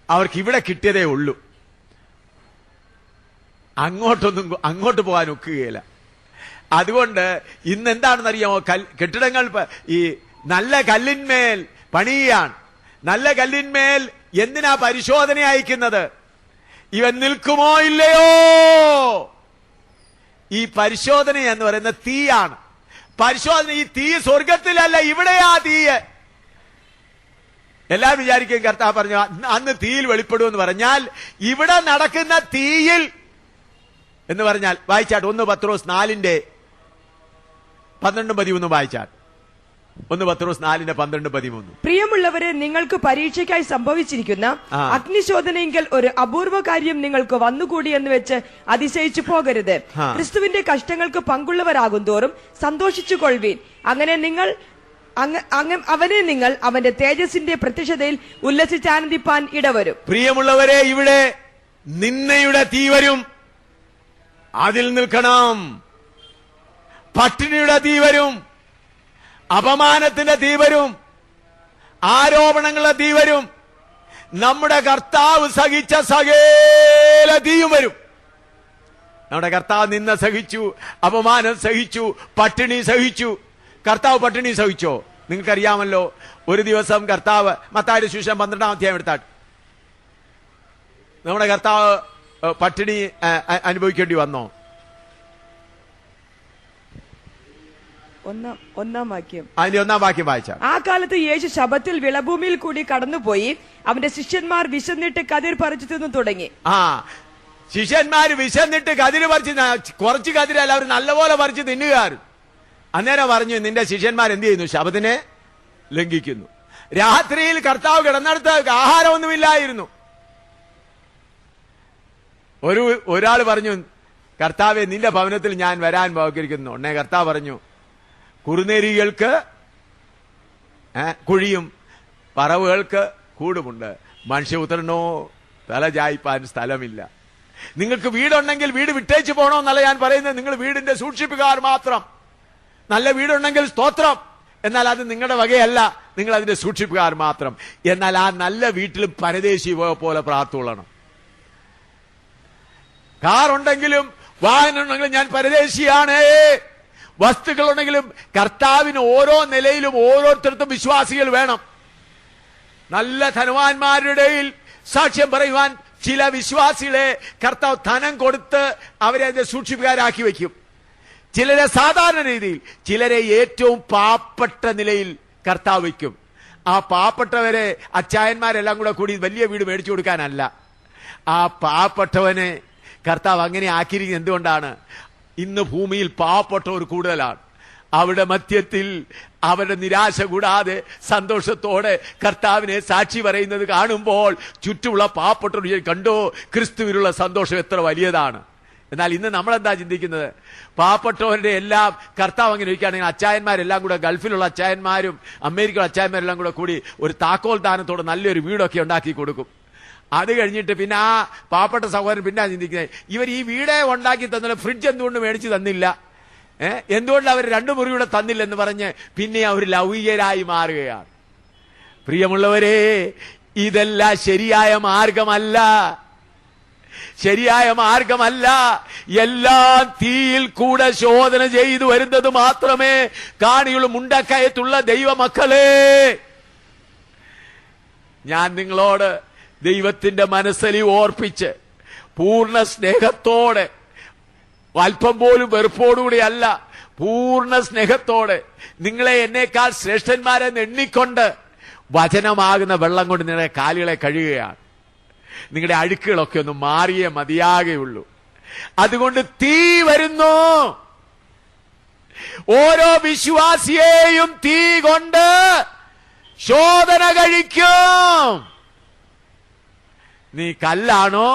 അവർക്ക് ഇവിടെ കിട്ടിയതേ ഉള്ളൂ. അങ്ങോട്ട് പോകാൻ ഒക്കുകയില്ല. അതുകൊണ്ട് ഇന്ന് എന്താണെന്നറിയാമോ? കെട്ടിടങ്ങൾ ഈ നല്ല കല്ലിന്മേൽ പണിയാണ്. നല്ല കല്ലിന്മേൽ എന്തിനാ പരിശോധന അയക്കുന്നത്? ഇവൻ നിൽക്കുമോ ഇല്ലയോ? ഈ പരിശോധന എന്ന് പറയുന്ന തീയാണ്. പരിശോധന, ഈ തീ സ്വർഗത്തിലല്ല, ഇവിടെയാ തീയ്. എല്ലാവരും വിചാരിക്കും കർത്താവ് പറഞ്ഞു അന്ന് തീയിൽ വെളിപ്പെടുമെന്ന് പറഞ്ഞാൽ ഇവിടെ നടക്കുന്ന തീയിൽ എന്ന് പറഞ്ഞാൽ വായിച്ചാട്ട് 1 പത്രോസ് 4:12-13 വായിച്ചാട്ട്. 1 പത്രോസ് 4:12-13. പ്രിയമുള്ളവരെ, നിങ്ങൾക്ക് പരീക്ഷയ്ക്കായി സംഭവിച്ചിരിക്കുന്ന അഗ്നിശോധനയെങ്കിൽ ഒരു അപൂർവ കാര്യം നിങ്ങൾക്ക് വന്നുകൂടി എന്ന് വെച്ച് അതിശയിച്ചു പോകരുത്. ക്രിസ്തുവിന്റെ കഷ്ടങ്ങൾക്ക് പങ്കുള്ളവരാകും തോറും സന്തോഷിച്ചു കൊള്ളുവീൻ. അങ്ങനെ നിങ്ങൾ അവന്റെ തേജസ്സിന്റെ പ്രത്യക്ഷതയിൽ ഉല്ലസിച്ചാനന്ദിപ്പാൻ ഇടവരും. പ്രിയമുള്ളവരെ, ഇവിടെ നിന്നയുടെ തീ വരും, അതിൽ നിൽക്കണം. പട്ടിണിയുടെ തീ വരും, അപമാനത്തിന്റെ തീ വരും, ആരോപണങ്ങളുടെ തീ വരും. നമ്മുടെ കർത്താവ് സഹിച്ച സകല തീയും വരും. നമ്മുടെ കർത്താവ് നിന്ന സഹിച്ചു, അപമാനം സഹിച്ചു, പട്ടിണി സഹിച്ചു. കർത്താവ് പട്ടിണി സഹിച്ചോ? നിങ്ങൾക്കറിയാമല്ലോ. ഒരു ദിവസം കർത്താവ്, മത്തായിയുടെ സുവിശേഷം 12-ാം അധ്യായം എടുത്താട്ട്, നമ്മുടെ കർത്താവ് പട്ടിണി അനുഭവിക്കേണ്ടി വന്നോ? 1-ാം വാക്യം. അതിന്റെ 1-ാം വാക്യം വായിച്ചാൽ, ആ കാലത്ത് യേശു ശബത്തിൽ വിളഭൂമിയിൽ കൂടി കടന്നുപോയി. അവന്റെ ശിഷ്യന്മാർ വിശന്നിട്ട് കതിർ പറിച്ചു തിന്നു തുടങ്ങി. ശിഷ്യന്മാര് വിശന്നിട്ട് കതിര് പറിച്ച്, കുറച്ച് കതിരല്ല, അവർ നല്ലപോലെ പറിച്ച് തിന്നുകാരും. അന്നേരം പറഞ്ഞു, നിന്റെ ശിഷ്യന്മാർ എന്ത് ചെയ്യുന്നു? ശബത്തിനെ ലംഘിക്കുന്നു. രാത്രിയിൽ കർത്താവ് കിടന്നിടത്ത് ആഹാരമൊന്നുമില്ലായിരുന്നു. ഒരാൾ പറഞ്ഞു, കർത്താവെ, നിന്റെ ഭവനത്തിൽ ഞാൻ വരാൻ പോയിരിക്കുന്നു. ഉടനെ കർത്താവ് പറഞ്ഞു, കുറുനേരികൾക്ക് കുഴിയും പറവുകൾക്ക് കൂടുമുണ്ട്, മനുഷ്യപുത്രനോ തല ചായ്പാൻ സ്ഥലമില്ല. നിങ്ങൾക്ക് വീടുണ്ടെങ്കിൽ വീട് വിട്ടേച്ച് പോകണമെന്നല്ല ഞാൻ പറയുന്നത്. നിങ്ങൾ വീടിന്റെ സൂക്ഷിപ്പുകാർ മാത്രം. നല്ല വീടുണ്ടെങ്കിൽ സ്തോത്രം, എന്നാൽ അത് നിങ്ങളുടെ വകയല്ല, നിങ്ങൾ അതിന്റെ സൂക്ഷിപ്പുകാർ മാത്രം. എന്നാൽ ആ നല്ല വീട്ടിലും പരദേശി പോലെ പ്രാർത്ഥിക്കണം. കാറുണ്ടെങ്കിലും വാഹനമുണ്ടെങ്കിലും ഞാൻ പരദേശിയാണ്. വസ്തുക്കളുണ്ടെങ്കിലും കർത്താവിന് ഓരോ നിലയിലും ഓരോരുത്തർക്കും വിശ്വാസികൾ വേണം. നല്ല ധനവാന്മാരുടെ സാക്ഷ്യം പറയുവാൻ ചില വിശ്വാസികളെ കർത്താവ് ധനം കൊടുത്ത് അവരെ അതിന്റെ സൂക്ഷിപ്പുകാരാക്കി വയ്ക്കും. ചിലരെ സാധാരണ രീതിയിൽ, ചിലരെ ഏറ്റവും പാവപ്പെട്ട നിലയിൽ കർത്താവ് വയ്ക്കും. ആ പാവപ്പെട്ടവരെ അച്ചായന്മാരെല്ലാം കൂടി വലിയ വീട് മേടിച്ചു കൊടുക്കാനല്ല, ആ പാവപ്പെട്ടവനെ കർത്താവ് അങ്ങനെ ആക്കിയിരിക്കുന്നത് എന്തുകൊണ്ടാണ്? ഇന്ന് ഭൂമിയിൽ പാവപ്പെട്ടവർ കൂടുതലാണ്. അവരുടെ മധ്യത്തിൽ അവരുടെ നിരാശ കൂടാതെ സന്തോഷത്തോടെ കർത്താവിനെ സാക്ഷി പറയുന്നത് കാണുമ്പോൾ ചുറ്റുമുള്ള പാവപ്പെട്ടവർ കണ്ടോ, ക്രിസ്തുവിനുള്ള സന്തോഷം എത്ര വലിയതാണ്. എന്നാൽ ഇന്ന് നമ്മളെന്താ ചിന്തിക്കുന്നത്? പാവപ്പെട്ടവരുടെ എല്ലാം കർത്താവ് അങ്ങനെ ഇരിക്കുകയാണെങ്കിൽ അച്ചായന്മാരെല്ലാം കൂടെ, ഗൾഫിലുള്ള അച്ചായന്മാരും അമേരിക്കയിലുള്ള അച്ചായന്മാരെല്ലാം കൂടി ഒരു താക്കോൽ ദാനത്തോടെ നല്ലൊരു വീടൊക്കെ ഉണ്ടാക്കി കൊടുക്കും. അത് കഴിഞ്ഞിട്ട് പിന്നെ ആ പാവപ്പെട്ട സഹോദരൻ പിന്നെ ചിന്തിക്കുന്നത്, ഇവർ ഈ വീടേ ഉണ്ടാക്കി തന്നില്ല, ഫ്രിഡ്ജ് എന്തുകൊണ്ട് മേടിച്ച് തന്നില്ല, എന്തുകൊണ്ട് അവർ 2 മുറിയൂടെ തന്നില്ലെന്ന് പറഞ്ഞ് പിന്നെ അവർ ലൗകികരായി മാറുകയാണ്. പ്രിയമുള്ളവരെ, ഇതെല്ലാം ശരിയായ മാർഗമല്ല. ശരിയായ മാർഗമല്ല. എല്ലാം തീയിൽ കൂടെ ശോധന ചെയ്തു വരുന്നത് മാത്രമേ കാണിയുള്ള മുണ്ടക്കയത്തുള്ള ദൈവമക്കളെ. ഞാൻ നിങ്ങളോട് ദൈവത്തിന്റെ മനസ്സലി ഓർപ്പിച്ച് പൂർണ്ണ സ്നേഹത്തോടെ, അല്പം പോലും വെറുപ്പോടുകൂടി അല്ല, പൂർണ്ണ സ്നേഹത്തോടെ നിങ്ങളെ എന്നേക്കാൾ ശ്രേഷ്ഠന്മാരെന്ന് എണ്ണിക്കൊണ്ട് വചനമാകുന്ന വെള്ളം കൊണ്ട് നിങ്ങളുടെ കാലുകളെ കഴുകുകയാണ്. നിങ്ങളുടെ അഴുക്കുകളൊക്കെ ഒന്ന് മാറിയേ മതിയാകുള്ളൂ. അതുകൊണ്ട് തീ വരുന്നു. ഓരോ വിശ്വാസിയെയും തീ കൊണ്ട് ശോധന കഴിക്കും. നീ കല്ലാണോ,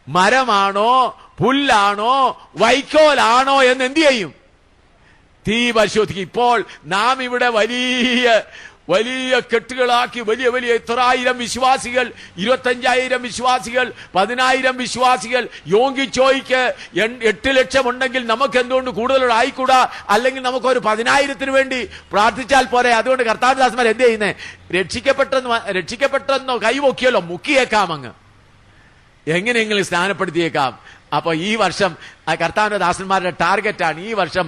മരമാണോ, പുല്ലാണോ, വൈക്കോലാണോ എന്ന് എന്ത് ചെയ്യും? തീ പരിശോധിക്കും. ഇപ്പോൾ നാം ഇവിടെ വലിയ വലിയ കെട്ടുകളാക്കി വലിയ വലിയ 1,000 വിശ്വാസികൾ, 25,000 വിശ്വാസികൾ, 10,000 വിശ്വാസികൾ, യോങ്കിച്ചോയ്ക്ക് 8 ലക്ഷം ഉണ്ടെങ്കിൽ നമുക്ക് എന്തുകൊണ്ട് കൂടുതൽ ആയിക്കൂടാ? അല്ലെങ്കിൽ നമുക്കൊരു 10,000-ന് വേണ്ടി പ്രാർത്ഥിച്ചാൽ പോരെ? അതുകൊണ്ട് കർത്താവിദാസന്മാർ എന്ത് ചെയ്യുന്നേ? രക്ഷിക്കപ്പെട്ടെന്നോ കൈവൊക്കിയല്ലോ മുക്കിയേക്കാം, അങ്ങ് എങ്ങനെയെങ്കിലും സ്നാനപ്പെടുത്തിയേക്കാം. അപ്പൊ ഈ വർഷം കർത്താവിന്റെ ദാസന്മാരുടെ ടാർഗറ്റാണ് ഈ വർഷം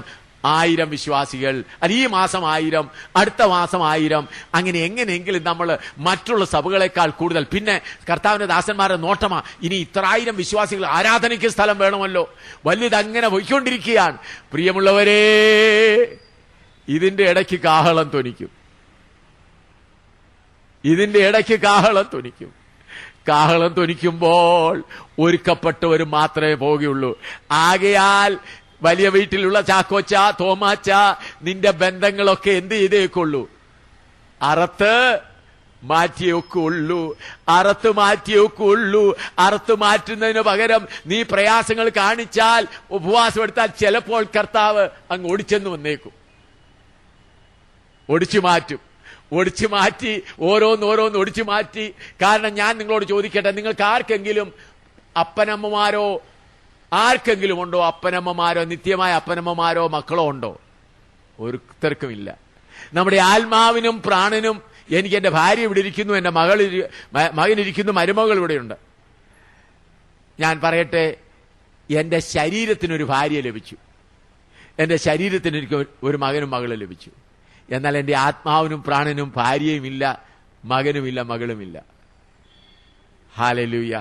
1000 വിശ്വാസികൾ, അല്ല ഈ മാസം 1000, അടുത്ത മാസം 1000, അങ്ങനെ എങ്ങനെയെങ്കിലും നമ്മൾ മറ്റുള്ള സഭകളെക്കാൾ കൂടുതൽ. പിന്നെ കർത്താവിന്റെ ദാസന്മാരുടെ നോട്ടമാ, ഇനി 1000 വിശ്വാസികൾ ആരാധനയ്ക്ക് സ്ഥലം വേണമല്ലോ. വലുതങ്ങനെ പോയിക്കൊണ്ടിരിക്കുകയാണ്. പ്രിയമുള്ളവരെ, ഇതിന്റെ ഇടയ്ക്ക് കാഹളം ധ്വനിക്കും. ഇതിന്റെ ഇടയ്ക്ക് കാഹളം ധ്വനിക്കും. കാഹളം ധ്വനിക്കുമ്പോൾ ഒരുക്കപ്പെട്ടവർ മാത്രമേ പോവുകയുള്ളൂ. ആകയാൽ വലിയ വീട്ടിലുള്ള ചാക്കോച്ച, തോമാച്ച, നിന്റെ ബന്ധങ്ങളൊക്കെ എന്ത് ചെയ്തേക്കുള്ളൂ? അറുത്ത് മാറ്റിയൊക്കുള്ളൂ. അറുത്ത് മാറ്റിയൊക്കുള്ളൂ. അറുത്ത് മാറ്റുന്നതിന് പകരം നീ പ്രയാസങ്ങൾ കാണിച്ചാൽ, ഉപവാസം എടുത്താൽ ചിലപ്പോൾ കർത്താവ് അങ്ങ് ഒടിച്ചെന്ന് വന്നേക്കും. ഒടിച്ചു മാറ്റും. ഒടിച്ചു മാറ്റി ഓരോന്നോരോന്ന് ഒടിച്ചു മാറ്റി. കാരണം ഞാൻ നിങ്ങളോട് ചോദിക്കട്ടെ, നിങ്ങൾക്ക് ആർക്കെങ്കിലും അപ്പനമ്മമാരോ ആർക്കെങ്കിലും ഉണ്ടോ? അപ്പനമ്മമാരോ, നിത്യമായ അപ്പനമ്മമാരോ മക്കളോ ഉണ്ടോ? ഒരുത്തർക്കുമില്ല. നമ്മുടെ ആത്മാവിനും പ്രാണനും, എനിക്ക് എന്റെ ഭാര്യ ഇവിടെ ഇരിക്കുന്നു, എന്റെ മകനിരിക്കുന്നു, മരുമകൾ ഇവിടെയുണ്ട്. ഞാൻ പറയട്ടെ, എന്റെ ശരീരത്തിനൊരു ഭാര്യ ലഭിച്ചു, എന്റെ ശരീരത്തിന് എനിക്ക് ഒരു മകനും മകളും ലഭിച്ചു. എന്നാൽ എന്റെ ആത്മാവിനും പ്രാണനും ഭാര്യയുമില്ല, മകനുമില്ല, മകളുമില്ല. ഹല്ലേലൂയ.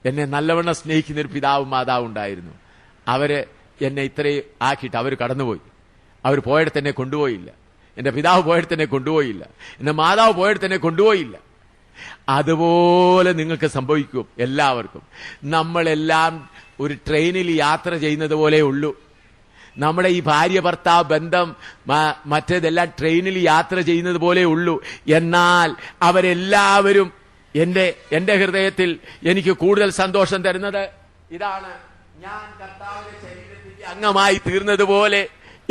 എന്നെ നല്ലവണ്ണം സ്നേഹിക്കുന്ന ഒരു പിതാവും മാതാവും ഉണ്ടായിരുന്നു. അവര് എന്നെ ഇത്രയും ആക്കിയിട്ട് അവർ കടന്നുപോയി. അവർ പോയിടത്ത് തന്നെ കൊണ്ടുപോയില്ല. എന്റെ പിതാവ് പോയിടത്ത് തന്നെ കൊണ്ടുപോയില്ല. എന്റെ മാതാവ് പോയിടത്ത് തന്നെ കൊണ്ടുപോയില്ല. അതുപോലെ നിങ്ങൾക്ക് സംഭവിക്കും എല്ലാവർക്കും. നമ്മളെല്ലാം ഒരു ട്രെയിനിൽ യാത്ര ചെയ്യുന്നത് പോലെ ഉള്ളൂ. നമ്മുടെ ഈ ഭാര്യ ഭർത്താവ് ബന്ധം മറ്റേതെല്ലാം ട്രെയിനിൽ യാത്ര ചെയ്യുന്നത് പോലെ ഉള്ളൂ. എന്നാൽ അവരെല്ലാവരും എന്റെ ഹൃദയത്തിൽ എനിക്ക് കൂടുതൽ സന്തോഷം തരുന്നത് ഇതാണ്. ഞാൻ കർത്താവിന്റെ ശരീരത്തിന്റെ അംഗമായി തീർന്നതുപോലെ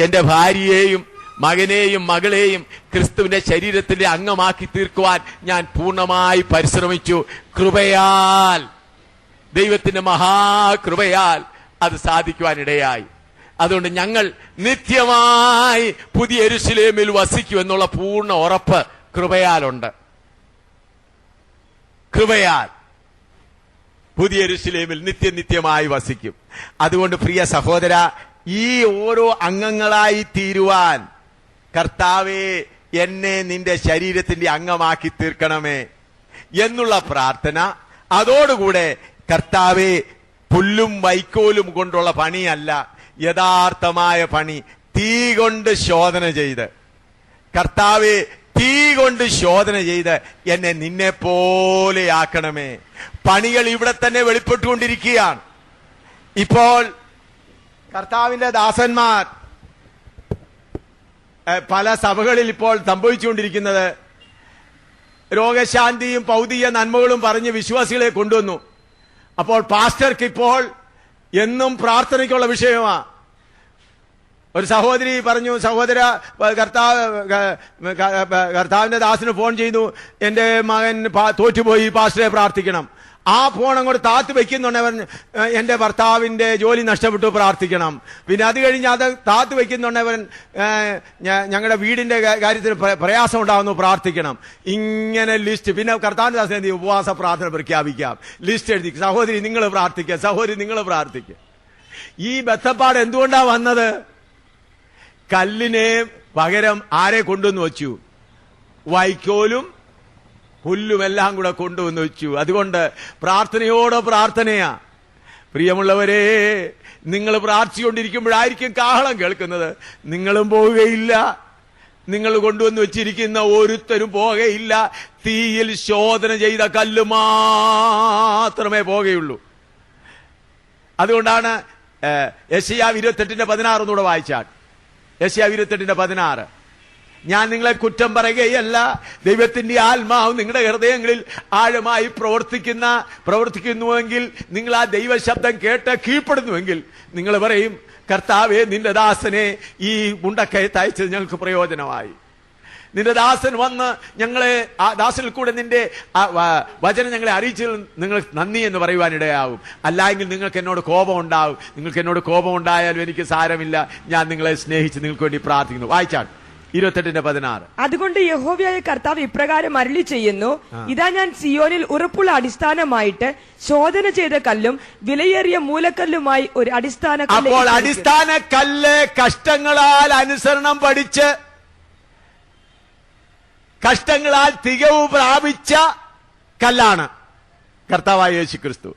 എന്റെ ഭാര്യയെയും മകനെയും മകളെയും ക്രിസ്തുവിന്റെ ശരീരത്തിന്റെ അംഗമാക്കി തീർക്കുവാൻ ഞാൻ പൂർണ്ണമായി പരിശ്രമിച്ചു. കൃപയാൽ, ദൈവത്തിന്റെ മഹാകൃപയാൽ അത് സാധിക്കുവാനിടയായി. അതുകൊണ്ട് ഞങ്ങൾ നിത്യമായി പുതിയ യെരൂശലേമിൽ വസിക്കുമെന്നുള്ള പൂർണ്ണ ഉറപ്പ് കൃപയാലുണ്ട്. കൃപയാൽ പുതിയ യെരൂശലേമിൽ നിത്യമായി വസിക്കും. അതുകൊണ്ട് പ്രിയ സഹോദര, ഈ ഓരോ അംഗങ്ങളായി തീരുവാൻ കർത്താവേ എന്നെ നിന്റെ ശരീരത്തിന്റെ അംഗമാക്കി തീർക്കണമേ എന്നുള്ള പ്രാർത്ഥന, അതോടുകൂടെ കർത്താവേ പുല്ലും വൈക്കോലും കൊണ്ടുള്ള പണിയല്ല, യഥാർത്ഥമായ പണി തീ കൊണ്ട് ശോധന ചെയ്ത്, കർത്താവേ തീ കൊണ്ട് ശോധന ചെയ്ത് എന്നെ നിന്നെ പോലെ ആക്കണമേ. പണികൾ ഇവിടെ തന്നെ വെളിപ്പെട്ടുകൊണ്ടിരിക്കുകയാണ്. ഇപ്പോൾ കർത്താവിന്റെ ദാസന്മാർ പല സഭകളിൽ ഇപ്പോൾ സംഭവിച്ചുകൊണ്ടിരിക്കുന്നത്, രോഗശാന്തിയും ഭൗതിക നന്മകളും പറഞ്ഞ് വിശ്വാസികളെ കൊണ്ടുവന്നു. അപ്പോൾ പാസ്റ്റർക്ക് ഇപ്പോൾ എന്നും പ്രാർത്ഥനയ്ക്കുള്ള വിഷയമാണ്. ഒരു സഹോദരി പറഞ്ഞു, സഹോദര, കർത്താവിന്റെ ദാസന് ഫോൺ ചെയ്തു, എന്റെ മകൻ തോറ്റുപോയി, പാസ്റ്ററെ പ്രാർത്ഥിക്കണം. ആ ഫോൺ അങ്ങോട്ട് താത്ത് വെക്കുന്നുണ്ടവൻ എന്റെ ഭർത്താവിന്റെ ജോലി നഷ്ടപ്പെട്ടു പ്രാർത്ഥിക്കണം. പിന്നെ അത് കഴിഞ്ഞ് അത് താത്ത് വെക്കുന്നുണ്ടവൻ ഞങ്ങളുടെ വീടിന്റെ കാര്യത്തിൽ പ്രയാസം ഉണ്ടാകുന്നു പ്രാർത്ഥിക്കണം. ഇങ്ങനെ ലിസ്റ്റ്. പിന്നെ കർത്താവിന്റെ ദാസൻ എന്ത് ചെയ്യും? ഉപവാസ പ്രാർത്ഥന പ്രഖ്യാപിക്കാം, ലിസ്റ്റ് എഴുതി, സഹോദരി നിങ്ങൾ പ്രാർത്ഥിക്കുക, സഹോദരി നിങ്ങൾ പ്രാർത്ഥിക്കുക. ഈ ബന്ധപ്പാട് എന്തുകൊണ്ടാ വന്നത്? കല്ലിനെ പകരം ആരെ കൊണ്ടുവന്ന് വെച്ചു? വൈക്കോലും പുല്ലുമെല്ലാം കൂടെ കൊണ്ടുവന്ന് വെച്ചു. അതുകൊണ്ട് പ്രാർത്ഥനയോടോ പ്രാർത്ഥനയാ. പ്രിയമുള്ളവരെ, നിങ്ങൾ പ്രാർത്ഥിച്ചുകൊണ്ടിരിക്കുമ്പോഴായിരിക്കും കാഹളം കേൾക്കുന്നത്. നിങ്ങളും പോവുകയില്ല, നിങ്ങൾ കൊണ്ടുവന്ന് വെച്ചിരിക്കുന്ന ഒരുത്തരും പോവുകയില്ല. തീയിൽ ശോധന ചെയ്ത കല്ല് മാത്രമേ പോകുകയുള്ളൂ. അതുകൊണ്ടാണ് യെശയ്യാവ് 28:16 ഒന്നുകൂടെ വായിച്ചാൽ. യെശയ്യാവ് 28:16. ഞാൻ നിങ്ങളെ കുറ്റം പറയുകയല്ല, ദൈവത്തിന്റെ ആത്മാവ് നിങ്ങളുടെ ഹൃദയങ്ങളിൽ ആഴമായി പ്രവർത്തിക്കുന്നുവെങ്കിൽ, നിങ്ങൾ ആ ദൈവശബ്ദം കേട്ട് കീഴ്പ്പെടുന്നുവെങ്കിൽ നിങ്ങൾ പറയും, കർത്താവേ നിന്റെ ദാസനെ ഈ മുണ്ടക്കയത്ത് അയച്ചത് ഞങ്ങൾക്ക് പ്രയോജനമായി. നിന്റെ ദാസൻ വന്ന് ഞങ്ങളെ ആ ദാസനിൽ കൂടെ നിന്റെ വചനം ഞങ്ങളെ അറിയിച്ചതിൽ നിങ്ങൾ നന്ദി എന്ന് പറയുവാനിടയാവും. അല്ലായെങ്കിൽ നിങ്ങൾക്ക് എന്നോട് കോപം ഉണ്ടാവും. നിങ്ങൾക്ക് എന്നോട് കോപം ഉണ്ടായാലും എനിക്ക് സാരമില്ല, ഞാൻ നിങ്ങളെ സ്നേഹിച്ച് നിങ്ങൾക്ക് വേണ്ടി പ്രാർത്ഥിക്കുന്നു. വായിച്ചാൽ 28:16. അതുകൊണ്ട് യഹോവയായ കർത്താവ് ഇപ്രകാരം അരുളി ചെയ്യുന്നു, ഇതാ ഞാൻ സിയോനിൽ ഉറപ്പുള്ള അടിസ്ഥാനമായിട്ട് ശോധന ചെയ്ത കല്ലും വിലയേറിയ മൂലക്കല്ലുമായി ഒരു അടിസ്ഥാന കല്ല്. അപ്പോൾ അടിസ്ഥാന കല്ല് കഷ്ടങ്ങളാൽ അനുസരണം പഠിച്ച് കഷ്ടങ്ങളാൽ തികവ് പ്രാപിച്ച കല്ലാണ് കർത്താവായ യേശുക്രിസ്തു.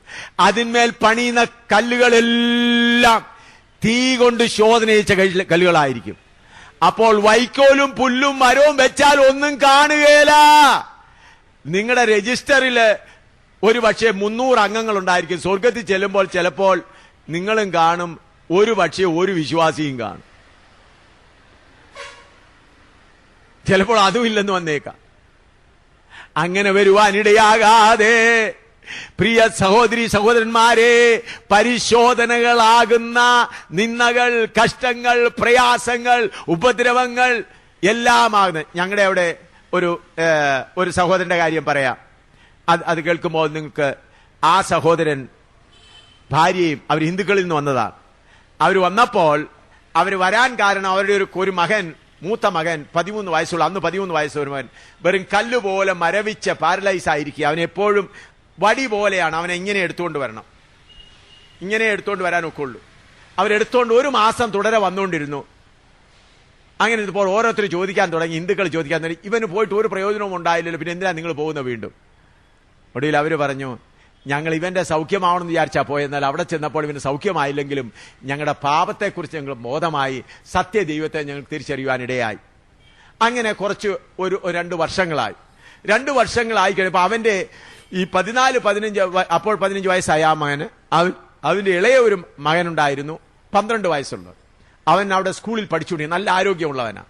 അതിന്മേൽ പണിയുന്ന കല്ലുകളെല്ലാം തീ കൊണ്ട് ശോധന ചെയ്ത കല്ലുകളായിരിക്കും. അപ്പോൾ വൈക്കോലും പുല്ലും മരവും വെച്ചാൽ ഒന്നും കാണുകയില്ല. നിങ്ങളുടെ രജിസ്റ്ററിൽ ഒരു പക്ഷേ 300 അംഗങ്ങൾ ഉണ്ടായിരിക്കും. സ്വർഗത്തിൽ ചെല്ലുമ്പോൾ ചിലപ്പോൾ നിങ്ങളും കാണും, ഒരു പക്ഷേ ഒരു വിശ്വാസിയും കാണും. ചിലപ്പോൾ അതുമില്ലെന്ന് വന്നേക്കാം. അങ്ങനെ വരുവാനിടയാകാതെ പ്രിയ സഹോദരി സഹോദരന്മാരെ, പരിശോധനകളാകുന്ന നിന്ദകൾ, കഷ്ടങ്ങൾ, പ്രയാസങ്ങൾ, ഉപദ്രവങ്ങൾ എല്ലാമാകുന്ന ഞങ്ങളുടെ അവിടെ ഒരു സഹോദരന്റെ കാര്യം പറയാം. അത് കേൾക്കുമ്പോൾ നിങ്ങൾക്ക് ആ സഹോദരൻ ഭാര്യയും അവർ ഹിന്ദുക്കളിൽ നിന്ന് വന്നതാണ്. അവർ വന്നപ്പോൾ അവർ വരാൻ കാരണം അവരുടെ ഒരു മകൻ, മൂത്ത മകൻ 13 വയസ്സുള്ള, അന്ന് 13 വയസ്സുള്ള മകൻ വെറും കല്ലുപോലെ മരവിച്ച പാരലൈസ് ആയിരിക്കുക. അവൻ എപ്പോഴും വടി പോലെയാണ്. അവനെ ഇങ്ങനെ എടുത്തുകൊണ്ട് വരണം, ഇങ്ങനെ എടുത്തുകൊണ്ട് വരാനൊക്കെ ഉള്ളൂ. അവരെടുത്തോണ്ട് 1 മാസം തുടരെ വന്നുകൊണ്ടിരുന്നു. അങ്ങനെ ഇപ്പോൾ ഓരോരുത്തർ ചോദിക്കാൻ തുടങ്ങി, ഹിന്ദുക്കൾ ചോദിക്കാൻ തുടങ്ങി, ഇവന് പോയിട്ട് ഒരു പ്രയോജനവും ഉണ്ടായില്ലല്ലോ, പിന്നെ എന്തിനാ നിങ്ങൾ പോകുന്നത് വീണ്ടും? ഒടുവിൽ അവർ പറഞ്ഞു, ഞങ്ങൾ ഇവന്റെ സൗഖ്യമാവണമെന്ന് വിചാരിച്ചാൽ പോയെന്നാൽ അവിടെ ചെന്നപ്പോൾ ഇവന് സൗഖ്യമായില്ലെങ്കിലും ഞങ്ങളുടെ പാപത്തെക്കുറിച്ച് ഞങ്ങൾ ബോധമായി, സത്യദൈവത്തെ ഞങ്ങൾ തിരിച്ചറിയുവാനിടയായി. അങ്ങനെ കുറച്ച് 2 വർഷങ്ങളായി. 2 വർഷങ്ങളായി കഴിയുമ്പോൾ അവന്റെ ഈ 14-15 അപ്പോൾ 15 വയസ്സായ ആ മകന്, അവന്റെ ഇളയ ഒരു മകനുണ്ടായിരുന്നു 12 വയസ്സുള്ളത്. അവൻ അവിടെ സ്കൂളിൽ പഠിച്ചുകൊണ്ടിരുന്നു, നല്ല ആരോഗ്യമുള്ളവനാ.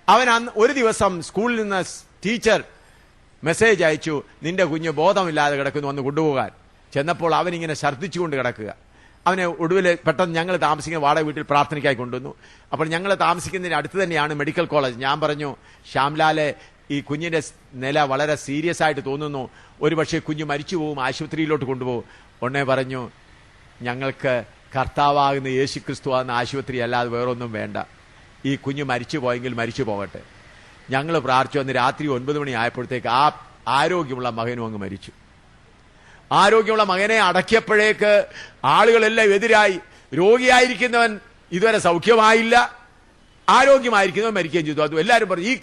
അവൻ ഒരു ദിവസം സ്കൂളിൽ നിന്ന് ടീച്ചർ മെസ്സേജ് അയച്ചു, നിന്റെ കുഞ്ഞ് ബോധമില്ലാതെ കിടക്കുന്നു, വന്ന് കൊണ്ടുപോകാൻ. ചെന്നപ്പോൾ അവനിങ്ങനെ ഛർദ്ദിച്ചുകൊണ്ട് കിടക്കുക. അവനെ ഒടുവിൽ പെട്ടെന്ന് ഞങ്ങൾ താമസിക്കുന്ന വാടക വീട്ടിൽ പ്രാർത്ഥനയ്ക്കായി കൊണ്ടുവന്നു. അപ്പോൾ ഞങ്ങൾ താമസിക്കുന്നതിന് അടുത്ത് തന്നെയാണ് മെഡിക്കൽ കോളേജ്. ഞാൻ പറഞ്ഞു, ശ്യാംലാലെ, ഈ കുഞ്ഞിന്റെ നില വളരെ സീരിയസ് ആയിട്ട് തോന്നുന്നു, ഒരുപക്ഷെ കുഞ്ഞ് മരിച്ചു പോകും, ആശുപത്രിയിലോട്ട് കൊണ്ടുപോകും. ഉടനെ പറഞ്ഞു, ഞങ്ങൾക്ക് കർത്താവാകുന്ന യേശുക്രിസ്തു ആകുന്ന ആശുപത്രി അല്ലാതെ വേറൊന്നും വേണ്ട. ഈ കുഞ്ഞ് മരിച്ചു പോയെങ്കിൽ മരിച്ചു പോകട്ടെ. ഞങ്ങൾ പ്രാർത്ഥിച്ചു. അന്ന് രാത്രി 9 മണി ആയപ്പോഴത്തേക്ക് ആ ആരോഗ്യമുള്ള മകനും അങ്ങ് മരിച്ചു. ആരോഗ്യമുള്ള മകനെ അടക്കിയപ്പോഴേക്ക് ആളുകളെല്ലാം എതിരായി. രോഗിയായിരിക്കുന്നവൻ ഇതുവരെ സൗഖ്യമായില്ല, ആരോഗ്യമായിരിക്കുന്നവൻ മരിക്കുകയും ചെയ്തു. അത് എല്ലാവരും പറഞ്ഞു, ഈ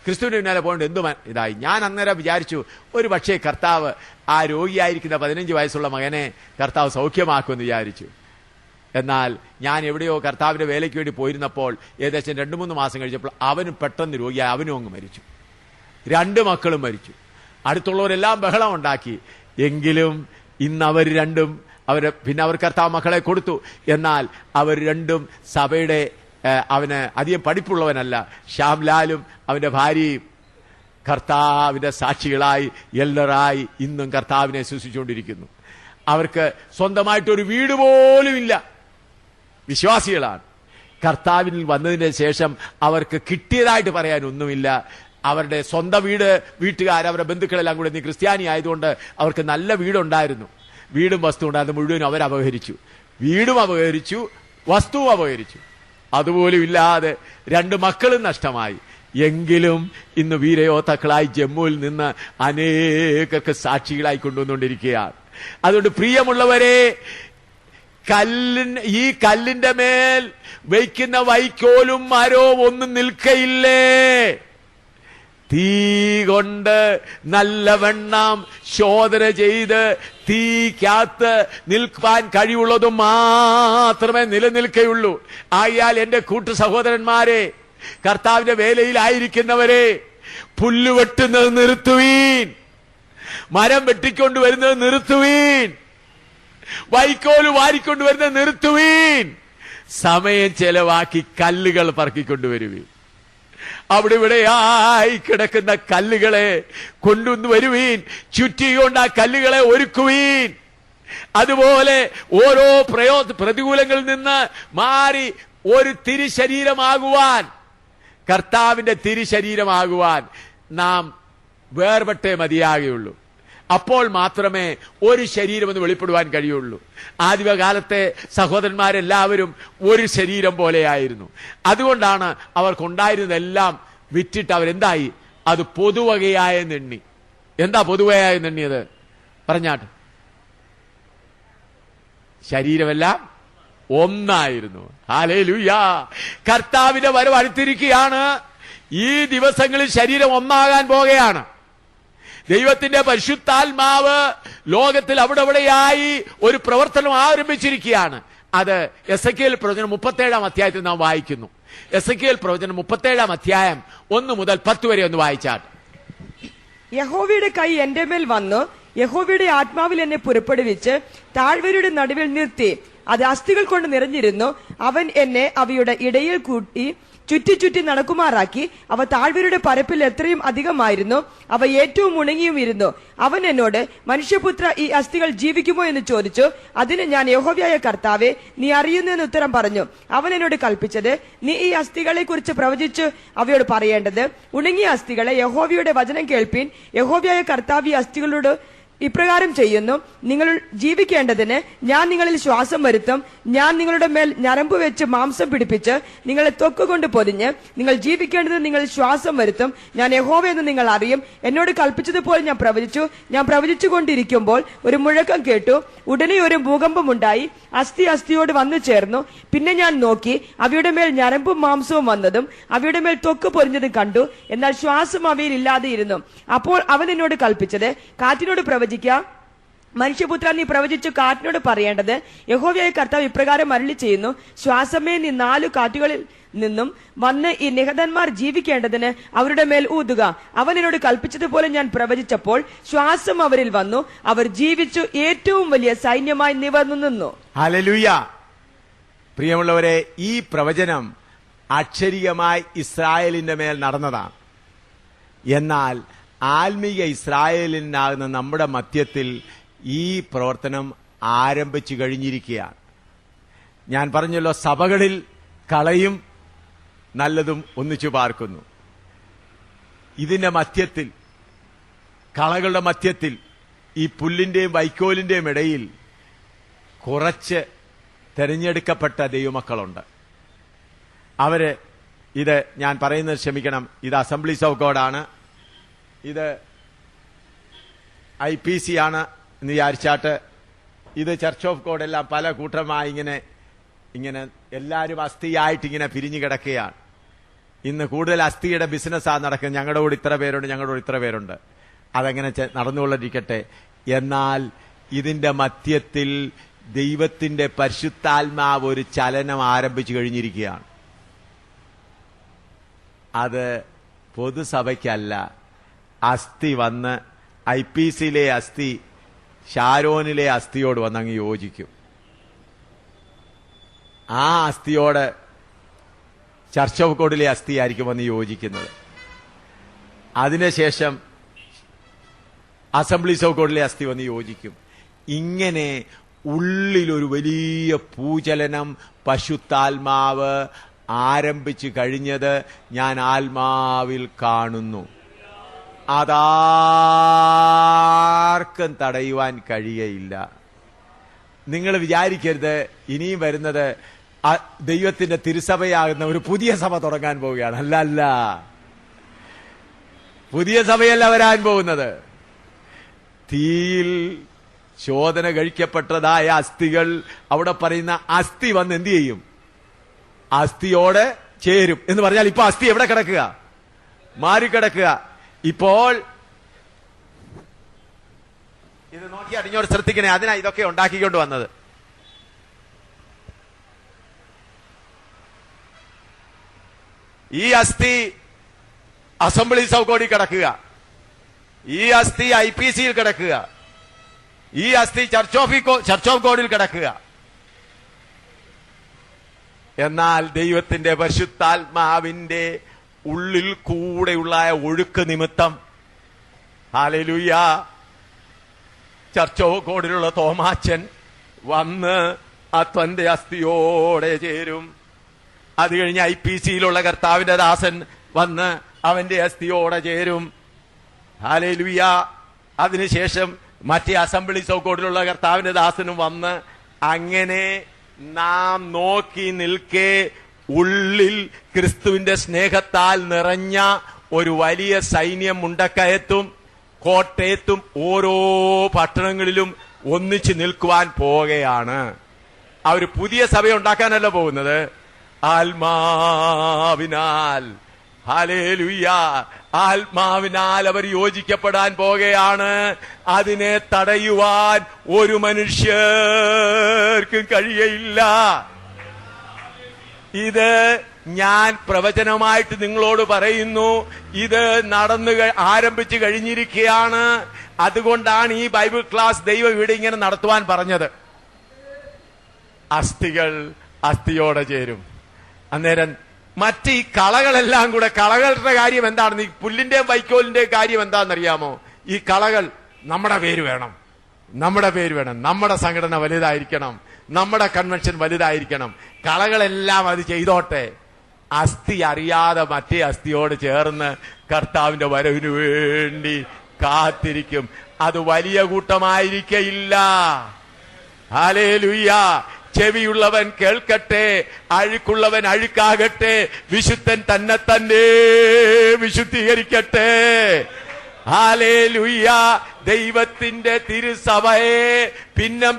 ക്രിസ്തുവിന്റെ പിന്നാലെ പോകേണ്ട എന്തു ഇതായി. ഞാൻ അന്നേരം വിചാരിച്ചു, ഒരു പക്ഷേ കർത്താവ് ആ രോഗിയായിരിക്കുന്ന 15 വയസ്സുള്ള മകനെ കർത്താവ് സൗഖ്യമാക്കുമെന്ന് വിചാരിച്ചു. എന്നാൽ ഞാൻ എവിടെയോ കർത്താവിന്റെ വേലയ്ക്ക് വേണ്ടി പോയിരുന്നപ്പോൾ ഏകദേശം 2-3 മാസം കഴിഞ്ഞപ്പോൾ അവനും പെട്ടെന്ന് രോഗിയായി, അവനും അങ്ങ് മരിച്ചു. 2 മക്കളും മരിച്ചു. അടുത്തുള്ളവരെല്ലാം ബഹളം ഉണ്ടാക്കി. എങ്കിലും ഇന്ന് അവർ രണ്ടും പിന്നെ അവർ കർത്താവ് മക്കളെ കൊടുത്തു. എന്നാൽ അവർ രണ്ടും സഭയുടെ അവന് അധികം പഠിപ്പുള്ളവനല്ല. ശ്യാംലാലും അവന്റെ ഭാര്യയും കർത്താവിന്റെ സാക്ഷികളായി എല്ലറായി ഇന്നും കർത്താവിനെ ശുശ്രൂഷിച്ചുകൊണ്ടിരിക്കുന്നു. അവർക്ക് സ്വന്തമായിട്ടൊരു വീട് പോലും ഇല്ല, വിശ്വാസികളാണ്. കർത്താവിൽ വന്നതിന് ശേഷം അവർക്ക് കിട്ടിയതായിട്ട് പറയാൻ ഒന്നുമില്ല. അവരുടെ സ്വന്തം വീട്ടുകാർ, അവരുടെ ബന്ധുക്കളെല്ലാം കൂടെ നീ ക്രിസ്ത്യാനി ആയതുകൊണ്ട് അവർക്ക് നല്ല വീടുണ്ടായിരുന്നു, വീടും വസ്തു ഉണ്ടായിരുന്നു, മുഴുവനും അവർ അപഹരിച്ചു. വീടും അപഹരിച്ചു, വസ്തുവും അപഹരിച്ചു. അതുപോലും ഇല്ലാതെ 2 മക്കളും നഷ്ടമായി. എങ്കിലും ഇന്ന് വീരയോദ്ധാക്കളായി ജമ്മുവിൽ നിന്ന് അനേകർക്ക് സാക്ഷികളായി കൊണ്ടുവന്നുകൊണ്ടിരിക്കുകയാണ്. അതുകൊണ്ട് പ്രിയമുള്ളവരെ, ഈ കല്ലിന്റെ മേൽ വയ്ക്കുന്ന വൈക്കോലും മരവും ഒന്നും നിൽക്കയില്ലേ. തീ കൊണ്ട് നല്ലവണ്ണം ശോധന ചെയ്ത് തീക്കകത്ത് നിൽക്കാൻ കഴിവുള്ളതും മാത്രമേ നിലനിൽക്കുകയുള്ളൂ. ആയാൽ എന്റെ കൂട്ടു സഹോദരന്മാരെ, കർത്താവിന്റെ വേലയിലായിരിക്കുന്നവരെ, പുല്ല് വെട്ടുന്നത് നിർത്തുവീൻ, മരം വെട്ടിക്കൊണ്ടുവരുന്നത് നിർത്തുവീൻ, വൈക്കോല് വാരിക്കൊണ്ടുവരുന്നത് നിർത്തുവീൻ. സമയം ചെലവാക്കി കല്ലുകൾ പറക്കിക്കൊണ്ടുവരുവീൻ. അവിടെ ഇവിടെയായി കിടക്കുന്ന കല്ലുകളെ കൊണ്ടുവന്ന് വരുവീൻ. ചുറ്റിക്കൊണ്ട് ആ കല്ലുകളെ ഒരുക്കുവീൻ. അതുപോലെ ഓരോ പ്രതികൂലങ്ങളിൽ നിന്ന് മാറി ഒരു തിരുശരീരമാകുവാൻ, കർത്താവിന്റെ തിരുശരീരമാകുവാൻ നാം വേർപെട്ടേ മതിയാകുള്ളൂ. അപ്പോൾ മാത്രമേ ഒരു ശരീരമെന്ന് വെളിപ്പെടുവാൻ കഴിയുള്ളൂ. ആദിമകാലത്തെ സഹോദരന്മാരെല്ലാവരും ഒരു ശരീരം പോലെയായിരുന്നു. അതുകൊണ്ടാണ് അവർക്കുണ്ടായിരുന്നതെല്ലാം വിറ്റിട്ട് അവരെന്തായി? അത് പൊതുവകയായ നെണ്ണി. എന്താ പൊതുവകയായ നെണ്ണിയത്? പറഞ്ഞാട്ട്. ശരീരമെല്ലാം ഒന്നായിരുന്നു. ഹല്ലേലൂയ. കർത്താവിന്റെ വരവ് അടുത്തിരിക്കുകയാണ്. ഈ ദിവസങ്ങളിൽ ശരീരം ഒന്നാകാൻ പോകുകയാണ്. ദൈവത്തിന്റെ പരിശുദ്ധാത്മാവ് ലോകത്തിൽ അവിടെ അവിടെയായി ഒരു പ്രവർത്തനം ആരംഭിച്ചിരിക്കുകയാണ്. അത് എസെക്കിയേൽ പ്രവചനം 37-ാം അധ്യായത്തിൽ നാം വായിക്കുന്നു. എസെക്കിയേൽ പ്രവചനം 37-ാം അധ്യായം 1 മുതൽ 10 വരെ ഒന്ന് വായിച്ചാട്ട്. യഹോവയുടെ കൈ എന്റെ മേൽ വന്നു, യഹോവയുടെ ആത്മാവിൽ എന്നെ പുറപ്പെടുവിച്ച് താഴ്വരയുടെ നടുവിൽ നിർത്തി. അത് അസ്ഥികൾ കൊണ്ട് നിറഞ്ഞിരുന്നു. അവൻ എന്നെ അവയുടെ ഇടയിൽ കൂട്ടി ചുറ്റി ചുറ്റി നടക്കുമാറാക്കി. അവ താഴ്വരയുടെ പരപ്പിൽ എത്രയും അധികമായിരുന്നു, അവ ഏറ്റവും ഉണങ്ങിയും ഇരുന്നു. അവൻ എന്നോട്, മനുഷ്യപുത്ര, ഈ അസ്ഥികൾ ജീവിക്കുമോ എന്ന് ചോദിച്ചു. അതിന് ഞാൻ, യഹോവയായ കർത്താവേ, നീ അറിയുന്നെന്ന് ഉത്തരം പറഞ്ഞു. അവൻ എന്നോട് കൽപ്പിച്ചത്, നീ ഈ അസ്ഥികളെ കുറിച്ച് പ്രവചിച്ചു അവയോട് പറയേണ്ടത്, ഉണങ്ങിയ അസ്ഥികളെ, യഹോവയുടെ വചനം കേൾപ്പീൻ. യഹോവയായ കർത്താവ് ഈ അസ്ഥികളോട് ഇപ്രകാരം ചെയ്യുന്നു, നിങ്ങൾ ജീവിക്കേണ്ടതിന് ഞാൻ നിങ്ങളിൽ ശ്വാസം വരുത്തും. ഞാൻ നിങ്ങളുടെ മേൽ ഞരമ്പ് വെച്ച് മാംസം പിടിപ്പിച്ച് നിങ്ങളെ ത്വക്കുകൊണ്ട് പൊതിഞ്ഞ് നിങ്ങൾ ജീവിക്കേണ്ടതിന് നിങ്ങൾ ശ്വാസം വരുത്തും. ഞാൻ യഹോവ എന്ന് നിങ്ങൾ അറിയും. എന്നോട് കൽപ്പിച്ചതുപോലെ ഞാൻ പ്രവചിച്ചു. ഞാൻ പ്രവചിച്ചുകൊണ്ടിരിക്കുമ്പോൾ ഒരു മുഴക്കം കേട്ടു. ഉടനെ ഒരു ഭൂകമ്പം ഉണ്ടായി. അസ്ഥി അസ്ഥിയോട് വന്നു ചേർന്നു. പിന്നെ ഞാൻ നോക്കി, അവയുടെ മേൽ ഞരമ്പും മാംസവും വന്നതും അവയുടെ മേൽ ത്വക്ക് പൊരിഞ്ഞതും കണ്ടു. എന്നാൽ ശ്വാസം അവയിൽ ഇല്ലാതെ ഇരുന്നു. അപ്പോൾ അവൻ എന്നോട് കൽപ്പിച്ചത്, കാറ്റിനോട് പ്രവചിക്കുക. മനുഷ്യപുത്ര, നീ പ്രവചിച്ചു കാറ്റിനോട് പറയേണ്ടത്, യഹോവയായ കർത്താവ് ഇപ്രകാരം അരുളി ചെയ്യുന്നു, ശ്വാസമേ, നീ 4 കാറ്റുകളിൽ നിന്നും വന്ന് ഈ നിഹതന്മാർ ജീവിക്കേണ്ടതിന് അവരുടെ മേൽ ഊതുക. അവൻ എന്നോട് കൽപ്പിച്ചതുപോലെ ഞാൻ പ്രവചിച്ചപ്പോൾ ശ്വാസം അവരിൽ വന്നു. അവർ ജീവിച്ചു, ഏറ്റവും വലിയ സൈന്യമായി നിവർന്നു നിന്നു. ഹല്ലേലൂയ. പ്രിയമുള്ളവരെ, ഈ പ്രവചനം അക്ഷരികമായി ഇസ്രായേലിന്റെ മേൽ നടന്നതാണ്. എന്നാൽ ആത്മീയ ഇസ്രായേലിനാകുന്ന നമ്മുടെ മധ്യത്തിൽ ഈ പ്രവർത്തനം ആരംഭിച്ചു കഴിഞ്ഞിരിക്കുകയാണ്. ഞാൻ പറഞ്ഞല്ലോ, സഭകളിൽ കളയും നല്ലതും ഒന്നിച്ചു പാർക്കുന്നു. ഇതിന്റെ മധ്യത്തിൽ, കളകളുടെ മധ്യത്തിൽ, ഈ പുല്ലിന്റെയും വൈക്കോലിന്റെയും ഇടയിൽ കുറച്ച് തെരഞ്ഞെടുക്കപ്പെട്ട ദൈവമക്കളുണ്ട്. അവര്, ഇത് ഞാൻ പറയുന്നത് ക്ഷമിക്കണം, ഇത് അസംബ്ലീസ് ഓഫ് ഗോഡാണ്, ഇത് IPC ആണ് എന്ന് വിചാരിച്ചാട്ട് ഇത് ചർച്ച് ഓഫ് ഗോഡ് എല്ലാം പല കൂട്ടമായി ഇങ്ങനെ എല്ലാവരും അസ്ഥിയായിട്ട് ഇങ്ങനെ പിരിഞ്ഞു കിടക്കുകയാണ്. ഇന്ന് കൂടുതൽ അസ്ഥിയുടെ ബിസിനസ്സാണ് നടക്കുന്നത്. ഞങ്ങളുടെ കൂടെ ഇത്ര പേരുണ്ട്, ഞങ്ങളുടെ കൂടെ ഇത്ര പേരുണ്ട്. അതങ്ങനെ നടന്നുകൊണ്ടിരിക്കട്ടെ. എന്നാൽ ഇതിന്റെ മധ്യത്തിൽ ദൈവത്തിന്റെ പരിശുദ്ധാത്മാവ് ഒരു ചലനം ആരംഭിച്ചു കഴിഞ്ഞിരിക്കുകയാണ്. അത് പൊതുസഭയ്ക്കല്ല. അസ്ഥി വന്ന് IPCയിലെ അസ്ഥി ഷാരോനിലെ അസ്ഥിയോട് വന്നങ്ങ് യോജിക്കും. ആ അസ്ഥിയോട് ചർച്ച് ഓഫ് ഗോഡിലെ അസ്ഥിയായിരിക്കും വന്ന് യോജിക്കുന്നത്. അതിനുശേഷം അസംബ്ലീസ് ഓഫ് ഗോഡിലെ അസ്ഥി വന്ന് യോജിക്കും. ഇങ്ങനെ ഉള്ളിലൊരു വലിയ ഭൂചലനം പരിശുദ്ധാത്മാവ് ആരംഭിച്ചു കഴിഞ്ഞത് ഞാൻ ആത്മാവിൽ കാണുന്നു. അതാർക്കും തടയുവാൻ കഴിയയില്ല. നിങ്ങൾ വിചാരിക്കരുത് ഇനിയും വരുന്നത് ദൈവത്തിന്റെ തിരുസഭയാകുന്ന ഒരു പുതിയ സഭ തുടങ്ങാൻ പോവുകയാണ്. അല്ല, പുതിയ സഭയല്ല വരാൻ പോകുന്നത്. തീയിൽ ശോധന കഴിക്കപ്പെട്ടതായ അസ്ഥികൾ, അവിടെ പറയുന്ന അസ്ഥി വന്ന് എന്ത് ചെയ്യും? അസ്ഥിയോട് ചേരും എന്ന് പറഞ്ഞാൽ ഇപ്പൊ അസ്ഥി എവിടെ കിടക്കുക? മാറിക്കിടക്കുക. ഇപ്പോൾ ഇത് നോക്കി അടിഞ്ഞോട് ശ്രദ്ധിക്കണേ. അതിനാ ഇതൊക്കെ ഉണ്ടാക്കിക്കൊണ്ട് വന്നത്. ഈ അസ്ഥി അസംബ്ലീസ് ഓഫ് ഗോഡിൽ കിടക്കുക, ഈ അസ്ഥി IPCയിൽ കിടക്കുക, ഈ അസ്ഥി ചർച്ച് ഓഫ് ഗോഡിൽ കിടക്കുക. എന്നാൽ ദൈവത്തിന്റെ പരിശുദ്ധാത്മാവിന്റെ ഉള്ളിൽ കൂടെയുള്ള ഒഴുക്ക് നിമിത്തം, ഹല്ലേലൂയ, ചർച്ച് ഓഫ് ഗോഡിലുള്ള തോമാച്ചൻ വന്ന് തന്റെ അസ്ഥിയോടെ ചേരും. അത് കഴിഞ്ഞ് IPCയിലുള്ള കർത്താവിന്റെ ദാസൻ വന്ന് അവന്റെ അസ്ഥിയോടെ ചേരും. ഹല്ലേലൂയ. അതിനുശേഷം മറ്റേ അസംബ്ലീസ് ഓഫ് ഗോഡിലുള്ള കർത്താവിന്റെ ദാസനും വന്ന്, അങ്ങനെ നാം നോക്കി നിൽക്കെ ഉള്ളിൽ ക്രിസ്തുവിന്റെ സ്നേഹത്താൽ നിറഞ്ഞ ഒരു വലിയ സൈന്യം മുണ്ടക്കയത്തും കോട്ടയത്തും ഓരോ പട്ടണങ്ങളിലും ഒന്നിച്ചു നിൽക്കുവാൻ പോകുകയാണ്. അവർ പുതിയ സഭ ഉണ്ടാക്കാനല്ല പോകുന്നത്, ആത്മാവിനാൽ, ഹല്ലേലൂയ, ആത്മാവിനാൽ അവർ യോജിക്കപ്പെടാൻ പോകുകയാണ്. അതിനെ തടയുവാൻ ഒരു മനുഷ്യർക്കും കഴിയയില്ല. ഇത് ഞാൻ പ്രവചനമായിട്ട് നിങ്ങളോട് പറയുന്നു. ഇത് ആരംഭിച്ചു കഴിഞ്ഞിരിക്കുകയാണ്. അതുകൊണ്ടാണ് ഈ ബൈബിൾ ക്ലാസ് ദൈവം ഇവിടെ ഇങ്ങനെ നടത്തുവാൻ പറഞ്ഞത്. അസ്ഥികൾ അസ്ഥിയോടെ ചേരും. അന്നേരം മറ്റ് ഈ കളകളെല്ലാം കൂടെ, കളകളുടെ കാര്യം എന്താണെന്ന്, ഈ പുല്ലിന്റെയും വൈക്കോലിന്റെയും കാര്യം എന്താണെന്നറിയാമോ? ഈ കളകൾ നമ്മുടെ പേര് വേണം, നമ്മുടെ സംഘടന വലുതായിരിക്കണം, നമ്മുടെ കൺവെൻഷൻ വലുതായിരിക്കണം. കളകളെല്ലാം അത് ചെയ്തോട്ടെ. അസ്ഥി അറിയാതെ മറ്റേ അസ്ഥിയോട് ചേർന്ന് കർത്താവിന്റെ വരവിന് വേണ്ടി കാത്തിരിക്കും. അത് വലിയ കൂട്ടമായിരിക്കയില്ല. ഹല്ലേലൂയ. ചെവിയുള്ളവൻ കേൾക്കട്ടെ, അഴുക്കുള്ളവൻ അഴുക്കാകട്ടെ, വിശുദ്ധൻ തന്നെ വിശുദ്ധീകരിക്കട്ടെ. ഹല്ലേലൂയ. ദൈവത്തിന്റെ തിരുസഭയെ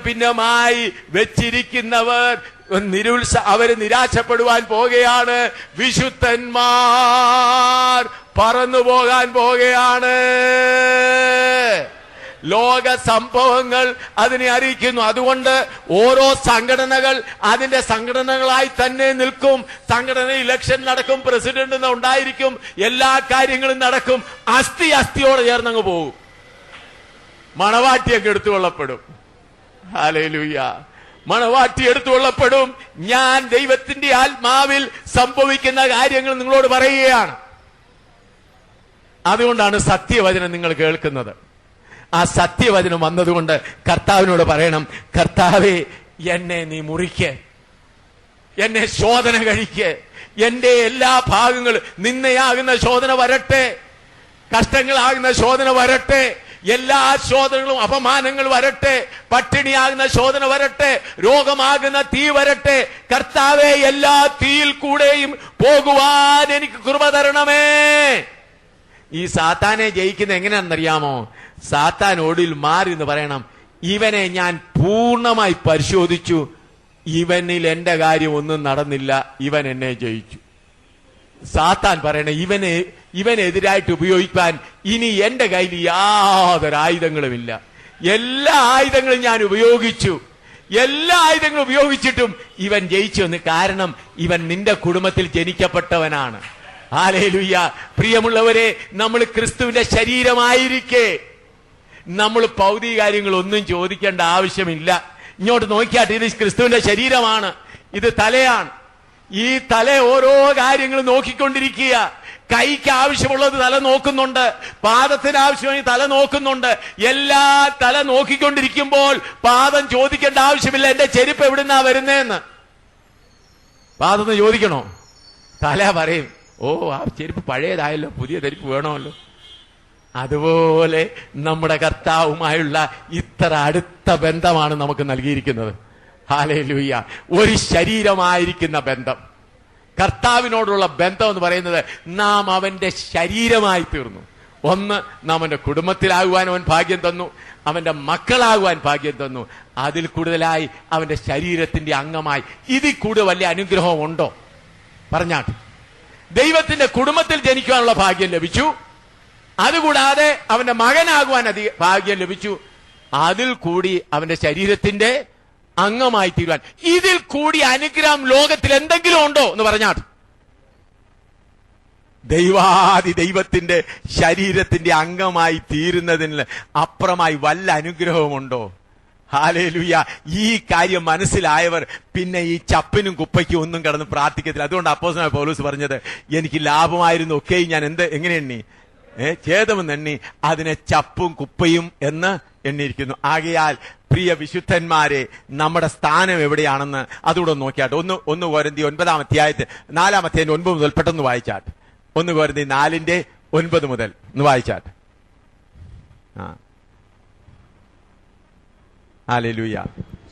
ഭിന്നമായി വെച്ചിരിക്കുന്നവർ അവര് നിരാശപ്പെടുവാൻ പോകുകയാണ്. വിശുദ്ധന്മാർ പറന്നു പോകാൻ പോകുകയാണ്. ലോക സംഭവങ്ങൾ അതിനെ അറിയിക്കുന്നു. അതുകൊണ്ട് ഓരോ സംഘടനകൾ അതിന്റെ സംഘടനകളായി തന്നെ നിൽക്കും. സംഘടന ഇലക്ഷൻ നടക്കും, പ്രസിഡന്റ് ഉണ്ടായിരിക്കും, എല്ലാ കാര്യങ്ങളും നടക്കും. അസ്ഥിയോടെ ചേർന്നങ്ങ് പോകും. മണവാട്ടിയൊക്കെ എടുത്തുകൊള്ളപ്പെടും. ഹല്ലേലൂയ. മണവാട്ടി എടുത്തുകൊള്ളപ്പെടും. ഞാൻ ദൈവത്തിന്റെ ആത്മാവിൽ സംഭവിക്കുന്ന കാര്യങ്ങൾ നിങ്ങളോട് പറയുകയാണ്. അതുകൊണ്ടാണ് സത്യവചനം നിങ്ങൾ കേൾക്കുന്നത്. ആ സത്യവചനം വന്നതുകൊണ്ട് കർത്താവിനോട് പറയണം, കർത്താവേ, എന്നെ നീ മുറിക്ക്, എന്നെ ശോധന കഴിക്ക്, എന്റെ എല്ലാ ഭാഗങ്ങളും, നിന്നയാകുന്ന ശോധന വരട്ടെ, കഷ്ടങ്ങളാകുന്ന ശോധന വരട്ടെ, എല്ലാ ശോധനകളും അപമാനങ്ങൾ വരട്ടെ, പട്ടിണിയാകുന്ന ശോധന വരട്ടെ, രോഗമാകുന്ന തീ വരട്ടെ. കർത്താവേ, എല്ലാ തീയിൽ കൂടെയും പോകുവാൻ എനിക്ക് കൃപ തരണമേ. ഈ സാത്താനെ ജയിക്കുന്ന എങ്ങനെയാണെന്നറിയാമോ? സാത്താൻ ഒടുവിൽ മാറി എന്ന് പറയണം, ഇവനെ ഞാൻ പൂർണ്ണമായി പരിശോധിച്ചു, ഇവനിൽ എന്റെ കാര്യം ഒന്നും നടന്നില്ല, ഇവൻ എന്നെ ജയിച്ചു. സാത്താൻ പറയണേ, ഇവനെതിരായിട്ട് ഉപയോഗിക്കാൻ ഇനി എന്റെ കയ്യിൽ യാതൊരു ആയുധങ്ങളുമില്ല. എല്ലാ ആയുധങ്ങളും ഞാൻ ഉപയോഗിച്ചു, എല്ലാ ആയുധങ്ങളും ഉപയോഗിച്ചിട്ടും ഇവൻ ജയിച്ചു എന്ന്. കാരണം ഇവൻ നിന്റെ കുടുംബത്തിൽ ജനിക്കപ്പെട്ടവനാണ്. ഹല്ലേലൂയ. പ്രിയമുള്ളവരെ, നമ്മൾ ക്രിസ്തുവിന്റെ ശരീരമായിരിക്കെ നമ്മൾ ഭൗതിക കാര്യങ്ങളൊന്നും ചോദിക്കേണ്ട ആവശ്യമില്ല. ഇങ്ങോട്ട് നോക്കിയാട്ടെ, ഇത് ക്രിസ്തുവിന്റെ ശരീരമാണ്, ഇത് തലയാണ്. ഈ തല ഓരോ കാര്യങ്ങളും നോക്കിക്കൊണ്ടിരിക്കുക. കൈക്ക് ആവശ്യമുള്ളത് തല നോക്കുന്നുണ്ട്, പാദത്തിന് ആവശ്യമായി തല നോക്കുന്നുണ്ട്. എല്ലാ തല നോക്കിക്കൊണ്ടിരിക്കുമ്പോൾ പാദം ചോദിക്കേണ്ട ആവശ്യമില്ല, എന്റെ ചെരുപ്പ് എവിടുന്നാ വരുന്നേന്ന്. പാദത്തിന് ചോദിക്കണോ? തല പറയും, ഓ ആ ചെരുപ്പ് പഴയതായല്ലോ, പുതിയ ചെരുപ്പ് വേണമല്ലോ. അതുപോലെ നമ്മുടെ കർത്താവുമായുള്ള ഇത്ര അടുത്ത ബന്ധമാണ് നമുക്ക് നൽകിയിരിക്കുന്നത്. ഹല്ലേലൂയ. ഒരു ശരീരമായിരിക്കുന്ന ബന്ധം, കർത്താവിനോടുള്ള ബന്ധം എന്ന് പറയുന്നത് നാം അവന്റെ ശരീരമായി തീർന്നു. ഒന്ന്, നാം അവന്റെ കുടുംബത്തിലാകുവാൻ അവൻ ഭാഗ്യം തന്നു, അവന്റെ മക്കളാകുവാൻ ഭാഗ്യം തന്നു. അതിൽ കൂടുതലായി അവന്റെ ശരീരത്തിന്റെ അംഗമായി. ഇതിൽ കൂടുതൽ വലിയ അനുഗ്രഹം ഉണ്ടോ? പറഞ്ഞാട്ട്. ദൈവത്തിന്റെ കുടുംബത്തിൽ ജനിക്കുവാനുള്ള ഭാഗ്യം ലഭിച്ചു, അതുകൂടാതെ അവന്റെ മകനാകുവാൻ ഭാഗ്യം ലഭിച്ചു, അതിൽ കൂടി അവന്റെ ശരീരത്തിന്റെ അംഗമായി തീരുവാൻ. ഇതിൽ കൂടി അനുഗ്രഹം ലോകത്തിൽ എന്തെങ്കിലും ഉണ്ടോ എന്ന് പറഞ്ഞാട്ട്. ദൈവത്തിന്റെ ശരീരത്തിന്റെ അംഗമായി തീരുന്നതിന് അപ്പുറമായി വല്ല അനുഗ്രഹമുണ്ടോ? ഹല്ലേലൂയ. ഈ കാര്യം മനസ്സിലായവർ പിന്നെ ഈ ചപ്പിനും കുപ്പയ്ക്കും ഒന്നും കിടന്ന് പ്രാർത്ഥിക്കത്തില്ല. അതുകൊണ്ട് അപ്പോസ്തലനായ പൗലോസ് പറഞ്ഞത്, എനിക്ക് ലാഭമായിരുന്നു ഒക്കെ ഞാൻ എങ്ങനെ എണ്ണി, ഛേദമെന്ന് എണ്ണി, അതിനെ ചപ്പും കുപ്പയും എന്ന് എണ്ണിയിരിക്കുന്നു. ആകയാൽ പ്രിയ വിശുദ്ധന്മാരെ, നമ്മുടെ സ്ഥാനം എവിടെയാണെന്ന് അതുകൂടെ നോക്കിയാട്ടെ. ഒന്ന് കൊരിന്ത്യർ 9 അധ്യായത്തിൽ 4 അധ്യായം 9 മുതൽ പെട്ടെന്ന് വായിച്ചാട്ടെ. 1 കൊരിന്ത്യർ 4:9 മുതൽ ഒന്ന് വായിച്ചാട്ടെ. ഹല്ലേലൂയ.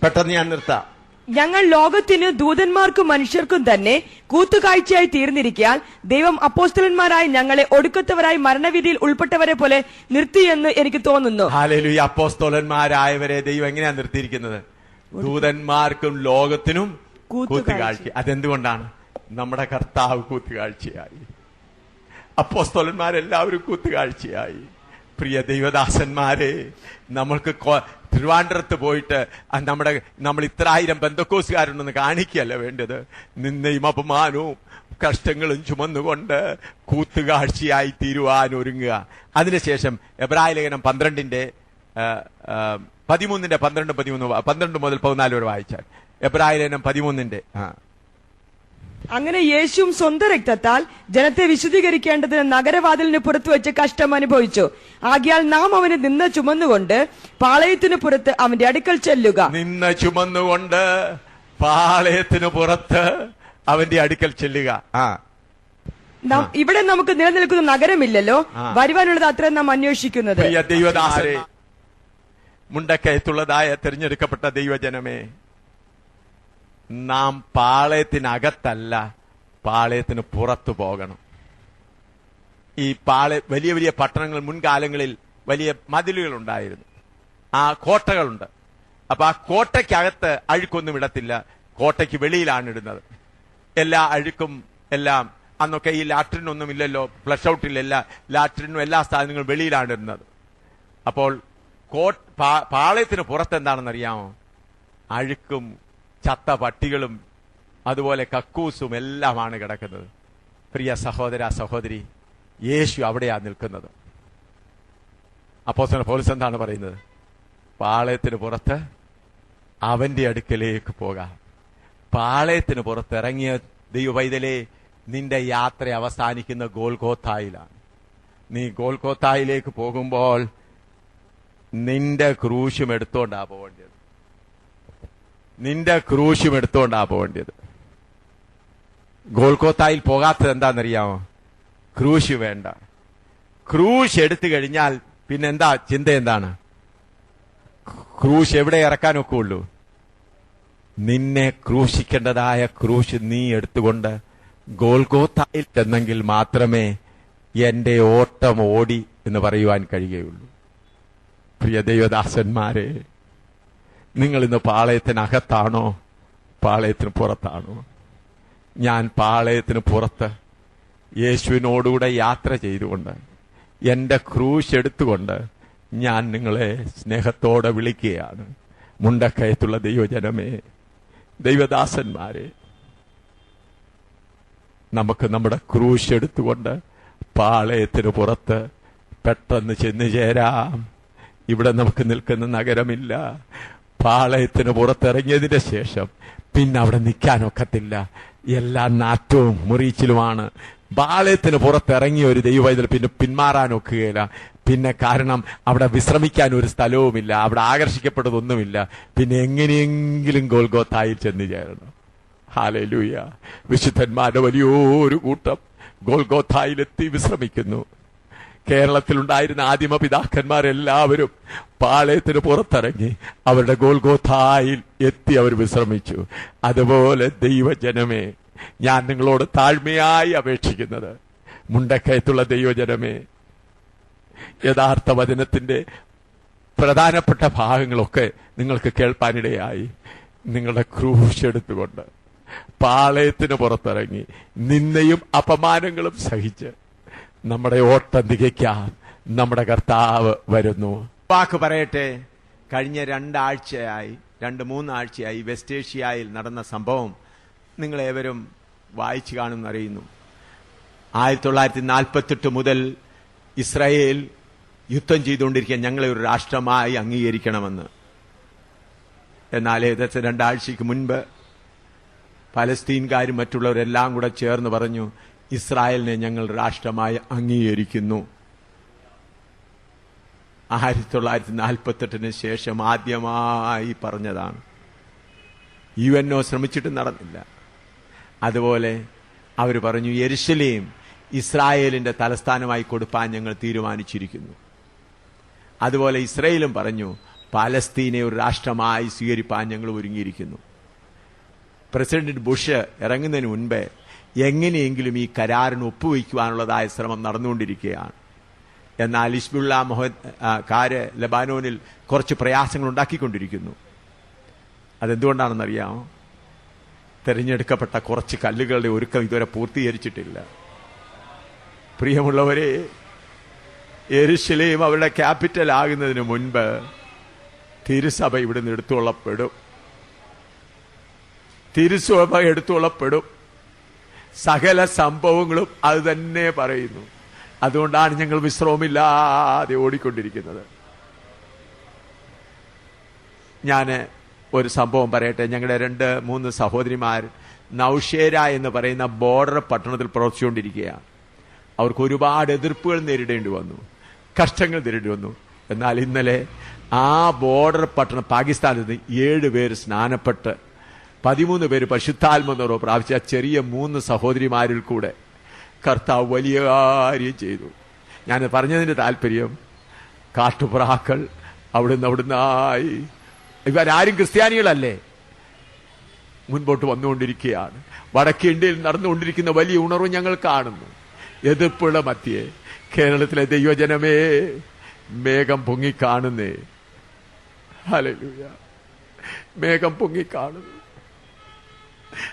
പെട്ടെന്ന് ഞാൻ നിർത്താം. ഞങ്ങൾ ലോകത്തിന് ദൂതന്മാർക്കും മനുഷ്യർക്കും തന്നെ കൂത്തുകാഴ്ചയായി തീർന്നിരിക്കാൻ ദൈവം അപ്പോസ്തലന്മാരായി ഞങ്ങളെ ഒടുക്കത്തവരായി മരണവിധിയിൽ ഉൾപ്പെട്ടവരെ പോലെ നിർത്തിയെന്ന് എനിക്ക് തോന്നുന്നു. ഹല്ലേലൂയ. അപ്പോസ്തലന്മാരായവരെ ദൈവം എങ്ങനെയാ നിർത്തിയിരിക്കുന്നത്? ദൂതന്മാർക്കും ലോകത്തിനും കൂത്തുകാഴ്ച. അതെന്തുകൊണ്ടാണ്? നമ്മുടെ കർത്താവ് കൂത്തുകാഴ്ചയായി, അപ്പോസ്തലന്മാരെല്ലാവരും കൂത്തുകാഴ്ചയായി. പ്രിയ ദൈവദാസന്മാരെ, നമ്മൾക്ക് തിരുവാൻഡ്രത്ത് പോയിട്ട് നമ്മൾ ഇത്രായിരം പെന്തക്കോസുകാരുണ്ടെന്ന് കാണിക്കല്ല വേണ്ടത്. നിന്നയും അപമാനവും കഷ്ടങ്ങളും ചുമന്നുകൊണ്ട് കൂത്തുകാഴ്ചയായി തീരുവാൻ ഒരുങ്ങുക. അതിനുശേഷം എബ്രായ ലേഖനം 12 മുതൽ 14 വരെ വായിച്ചാൽ. എബ്രായ ലേഖനം 13. അങ്ങനെ യേശുവും സ്വന്തം രക്തത്താൽ ജനത്തെ വിശുദ്ധീകരിക്കേണ്ടതിന് നഗരവാതിലിന് പുറത്തു വെച്ച് കഷ്ടം അനുഭവിച്ചു. ആകയാൽ നാം അവന് നിന്ന ചുമന്നുകൊണ്ട് പാളയത്തിന് പുറത്ത് അവന്റെ അടുക്കൽ ചെല്ലുക. നിന്ന ചുമന്നുകൊണ്ട് പാളയത്തിന് പുറത്ത് അവന്റെ അടുക്കൽ ചെല്ലുക. ഇവിടെ നമുക്ക് നിലനിൽക്കുന്ന നഗരമില്ലല്ലോ, വരുവാനുള്ളത് അത്ര നാം അന്വേഷിക്കുന്നത്. ദൈവദാസരെ, മുണ്ടക്കയത്തുള്ളതായ തിരഞ്ഞെടുക്കപ്പെട്ട ദൈവജനമേ, നാം പാളയത്തിനകത്തല്ല, പാളയത്തിന് പുറത്തു പോകണം. ഈ വലിയ വലിയ പട്ടണങ്ങൾ മുൻകാലങ്ങളിൽ വലിയ മതിലുകൾ ഉണ്ടായിരുന്നു, ആ കോട്ടകളുണ്ട്. അപ്പൊ ആ കോട്ടയ്ക്കകത്ത് അഴുക്കൊന്നും ഇടത്തില്ല, കോട്ടയ്ക്ക് വെളിയിലാണ് ഇടുന്നത്. എല്ലാ അഴുക്കും എല്ലാം, അന്നൊക്കെ ഈ ലാട്രിനൊന്നും ഇല്ലല്ലോ, ഫ്ലഷ് ഔട്ടില്ല, ലാട്രിനും എല്ലാ സാധനങ്ങളും വെളിയിലാണ് ഇടുന്നത്. അപ്പോൾ പാളയത്തിന് പുറത്ത് എന്താണെന്നറിയാമോ? അഴുക്കും ചത്ത പട്ടികളും അതുപോലെ കക്കൂസും എല്ലാമാണ് കിടക്കുന്നത്. പ്രിയ സഹോദര സഹോദരി, യേശു അവിടെയാ നിൽക്കുന്നത്. അപ്പോസ്തലൻ പൗലോസ് എന്താണ് പറയുന്നത്? പാളയത്തിന് പുറത്ത് അവന്റെ അടുക്കലേക്ക് പോകാം. പാളയത്തിന് പുറത്തിറങ്ങിയ ദൈവപൈതലേ, നിന്റെ യാത്ര അവസാനിക്കുന്ന ഗോൽഗോഥായിലാണ്. നീ ഗോൽഗോഥായിലേക്ക് പോകുമ്പോൾ നിന്റെ ക്രൂശും എടുത്തോണ്ടാ പോകേണ്ടത്. നിന്റെ ക്രൂശും എടുത്തോണ്ടാ പോകേണ്ടത്. ഗോൽഗോഥായിൽ പോകാത്തത് എന്താണെന്നറിയാമോ? ക്രൂശ് വേണ്ട. ക്രൂശ് എടുത്തു കഴിഞ്ഞാൽ പിന്നെന്താ ചിന്ത? എന്താണ്? ക്രൂശ് എവിടെ ഇറക്കാനൊക്കെ ഉള്ളൂ? നിന്നെ ക്രൂശിക്കേണ്ടതായ ക്രൂശ് നീ എടുത്തുകൊണ്ട് ഗോൽഗോഥായിൽ ചെന്നെങ്കിൽ മാത്രമേ എന്റെ ഓട്ടം ഓടി എന്ന് പറയുവാൻ കഴിയുകയുള്ളൂ. പ്രിയ ദൈവദാസന്മാരെ, നിങ്ങൾ ഇന്ന് പാളയത്തിനകത്താണോ പാളയത്തിന് പുറത്താണോ? ഞാൻ പാളയത്തിന് പുറത്ത് യേശുവിനോടുകൂടെ യാത്ര ചെയ്തുകൊണ്ട് എന്റെ ക്രൂശ് എടുത്തുകൊണ്ട് ഞാൻ നിങ്ങളെ സ്നേഹത്തോടെ വിളിക്കുകയാണ്. മുണ്ടക്കയത്തുള്ള ദൈവജനമേ, ദൈവദാസന്മാരെ, നമുക്ക് നമ്മുടെ ക്രൂശ് എടുത്തുകൊണ്ട് പാളയത്തിന് പുറത്ത് പെട്ടെന്ന് ചെന്നു ചേരാം. ഇവിടെ നമുക്ക് നിൽക്കുന്ന നഗരമില്ല. പാളയത്തിന് പുറത്തിറങ്ങിയതിന്റെ ശേഷം പിന്നെ അവിടെ നിൽക്കാനൊക്കത്തില്ല. എല്ലാ നാറ്റവും മുറിച്ചിലുമാണ്. പാളയത്തിന് പുറത്തിറങ്ങിയ ഒരു ദൈവവൈതൽ പിന്നെ പിന്മാറാനൊക്കുകയില്ല. പിന്നെ കാരണം അവിടെ വിശ്രമിക്കാൻ ഒരു സ്ഥലവുമില്ല, അവിടെ ആകർഷിക്കപ്പെട്ടതൊന്നുമില്ല. പിന്നെ എങ്ങനെയെങ്കിലും ഗോൽഗോഥായിൽ ചെന്ന് ചേരണം. ഹല്ലേലൂയ. വിശുദ്ധന്മാരുടെ വലിയൊരു കൂട്ടം ഗോൽഗോഥായിലെത്തി വിശ്രമിക്കുന്നു. കേരളത്തിലുണ്ടായിരുന്ന ആദിമ പിതാക്കന്മാരെല്ലാവരും പാളയത്തിന് പുറത്തിറങ്ങി അവരുടെ ഗോൽഗോഥായിൽ എത്തി അവർ വിശ്രമിച്ചു. അതുപോലെ ദൈവജനമേ, ഞാൻ നിങ്ങളോട് താഴ്മയായി അപേക്ഷിക്കുന്നത്, മുണ്ടക്കയത്തുള്ള ദൈവജനമേ, യഥാർത്ഥ വചനത്തിന്റെ പ്രധാനപ്പെട്ട ഭാഗങ്ങളൊക്കെ നിങ്ങൾക്ക് കേൾപ്പാനിടയായി. നിങ്ങളുടെ ക്രൂശ് എടുത്തുകൊണ്ട് പാളയത്തിന് പുറത്തിറങ്ങി നിന്ദയും അപമാനങ്ങളും സഹിച്ച് നമ്മുടെ ഓട്ടം തികയ്ക്കാൻ നമ്മുടെ കർത്താവ് വരുന്നു. വാക്ക് പറയട്ടെ, കഴിഞ്ഞ 2-3 ആഴ്ചയായി വെസ്റ്റ് ഏഷ്യയിൽ നടന്ന സംഭവം നിങ്ങളേവരും വായിച്ചു കാണുമെന്നറിയുന്നു. 1948 മുതൽ ഇസ്രായേൽ യുദ്ധം ചെയ്തുകൊണ്ടിരിക്കാൻ ഞങ്ങളെ ഒരു രാഷ്ട്രമായി അംഗീകരിക്കണമെന്ന്. എന്നാൽ ഏകദേശം 2 ആഴ്ചയ്ക്ക് മുൻപ് പലസ്തീൻകാരും മറ്റുള്ളവരെല്ലാം കൂടെ ചേർന്ന് പറഞ്ഞു, ഇസ്രായേലിനെ ഞങ്ങൾ രാഷ്ട്രമായി അംഗീകരിക്കുന്നു. 1948 ശേഷം ആദ്യമായി പറഞ്ഞതാണ്. UNO ശ്രമിച്ചിട്ട് നടന്നില്ല. അതുപോലെ അവർ പറഞ്ഞു, യെരുശലേം ഇസ്രായേലിന്റെ തലസ്ഥാനമായി കൊടുക്കാൻ ഞങ്ങൾ തീരുമാനിച്ചിരിക്കുന്നു. അതുപോലെ ഇസ്രായേലും പറഞ്ഞു, പാലസ്തീനെ ഒരു രാഷ്ട്രമായി സ്വീകരിപ്പാൻ ഞങ്ങൾ ഒരുങ്ങിയിരിക്കുന്നു. പ്രസിഡന്റ് ബുഷ് ഇറങ്ങുന്നതിന് മുൻപേ എങ്ങനെയെങ്കിലും ഈ കരാറിന് ഒപ്പുവയ്ക്കുവാനുള്ളതായ ശ്രമം നടന്നുകൊണ്ടിരിക്കുകയാണ്. എന്നാൽ ഹിസ്ബുള്ള കാര് ലബാനോനിൽ കുറച്ച് പ്രയാസങ്ങൾ ഉണ്ടാക്കിക്കൊണ്ടിരിക്കുന്നു. അതെന്തുകൊണ്ടാണെന്നറിയാമോ? തെരഞ്ഞെടുക്കപ്പെട്ട കുറച്ച് കല്ലുകളുടെ ഒരുക്കം ഇതുവരെ പൂർത്തീകരിച്ചിട്ടില്ല. പ്രിയമുള്ളവരെ, യെരുശലേം അവരുടെ ക്യാപിറ്റൽ ആകുന്നതിന് മുൻപ് തിരുസഭ ഇവിടുന്ന് എടുത്തുകൊള്ളപ്പെടും. തിരുസഭ എടുത്തുകൊള്ളപ്പെടും. സകല സംഭവങ്ങളും അത് തന്നെ പറയുന്നു. അതുകൊണ്ടാണ് ഞങ്ങൾ വിശ്രമമില്ലാതെ ഓടിക്കൊണ്ടിരിക്കുന്നത്. ഞാൻ ഒരു സംഭവം പറയട്ടെ. ഞങ്ങളുടെ 2-3 സഹോദരിമാർ നൌഷേര എന്ന് പറയുന്ന ബോർഡർ പട്ടണത്തിൽ പ്രവർത്തിച്ചുകൊണ്ടിരിക്കുകയാണ്. അവർക്ക് ഒരുപാട് എതിർപ്പുകൾ നേരിടേണ്ടി വന്നു, കഷ്ടങ്ങൾ നേരിടേണ്ടി വന്നു. എന്നാൽ ഇന്നലെ ആ ബോർഡർ പട്ടണം പാകിസ്ഥാനിൽ നിന്ന് 7 പേര് സ്നാനപ്പെട്ട് 13 പേര് പരിശുദ്ധാത്മനിറവ് പ്രാപിച്ച ചെറിയ 3 സഹോദരിമാരിൽ കൂടെ കർത്താവ് വലിയ കാര്യം ചെയ്തു. ഞാൻ പറഞ്ഞതിന്റെ താല്പര്യം, കാട്ടുപ്രാക്കൾ അവിടുന്നായി ഇവരാരും ക്രിസ്ത്യാനികളല്ലേ, മുൻപോട്ട് വന്നുകൊണ്ടിരിക്കുകയാണ്. വടക്കേ ഇന്ത്യയിൽ നടന്നുകൊണ്ടിരിക്കുന്ന വലിയ ഉണർവ് ഞങ്ങൾ കാണുന്നു. എതിർപ്പുള്ള മധ്യേ കേരളത്തിലെ ദൈവജനമേ, മേഘം പൊങ്ങിക്കാണുന്നേ. ഹല്ലേലൂയ. മേഘം പൊങ്ങിക്കാണുന്നു.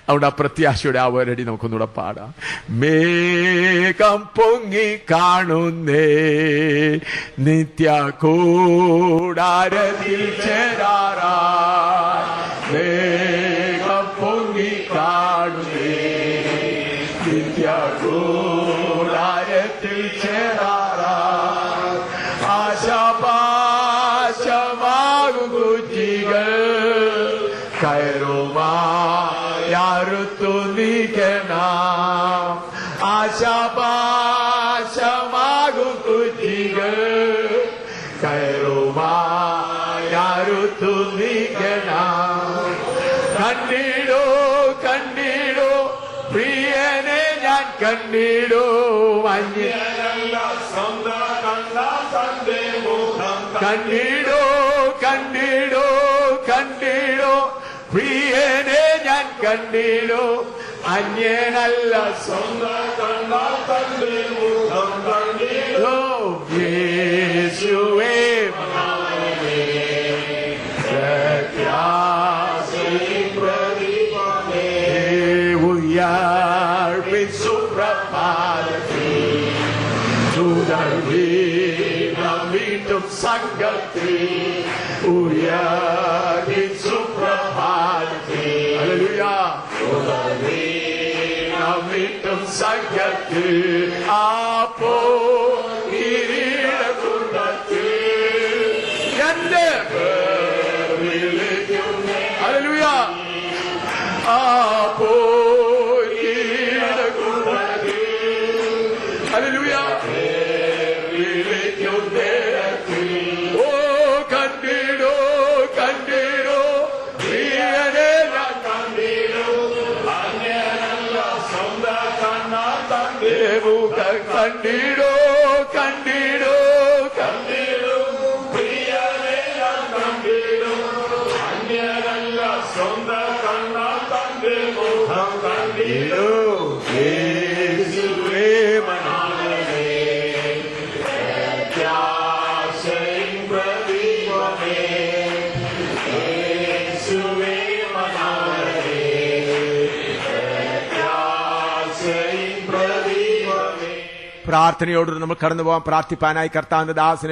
അവിടെ പ്രത്യാശയുടെ ആ ഒരടി നമുക്കൊന്നുകൂടെ പാടാം. മേഘം പൊങ്ങി കാണുന്നേ, നിത്യ കൂടാരത്തിൽ ചേരാറായി. മേഘം പൊങ്ങി കാണുന്നേ, നിത്യ കൂടാരത്തിൽ ചേരാറായി. ആശാപാശമാകും കുറ്റികൾ കയറുമാറുത്തു നീക്കണം. ആശാപാശമാകും കുറ്റികൾ കയറുമാറുത്തു നീക്കണം. കണ്ടിടൂ കണ്ടിടൂ പ്രിയനെ ഞാൻ കണ്ടിടൂ. കണ്ടിടൂ കണ്ടിടൂ കണ്ടിടൂ പ്രിയനെ ഞാൻ കണ്ടിടൂ. അന്യനല്ല സ്വന്തം യേശുവേ ഉയർപ്പിൻ സുപ്രഭാതത്തിൽ വീണ്ടും സംഘത്തിൽ ഉയർപ്പിൻ സുപ്രഭാതത്തിൽ. ഹല്ലേലൂയ. വീണ്ടും സംഘത്തിൽ ആപ്പോ കിരീടകുണ്ടത്തിൽ എന്റെ ഹല്ലേലൂയ. ആപ്പോ കിരീടകുണ്ടത്തിൽ ഹല്ലേലൂയ. ഓ കണ്ടിടോ കണ്ടിടോ പ്രിയനെ ഞാൻ കണ്ടിടോ. മുഖം കണ്ടിടോ കണ്ടിടോ കണ്ടിടോ പ്രിയനെല്ലാം കണ്ടിടും അന്യരല്ല സ്വന്തം കണ്ണാൽ തന്റെ മുഖം കണ്ടിടും യേശുവേ മനാലേ പ്രത്യാശയിൻ പ്രദീപമേ യേശുവേ മനാലേ പ്രത്യാശയിൻ പ്രദീപമേ. പ്രാർത്ഥനയോട് നമ്മൾ കടന്നു പോകാൻ പ്രാർത്ഥിപ്പാനായി കർത്താവിന്റെ ദാസനെ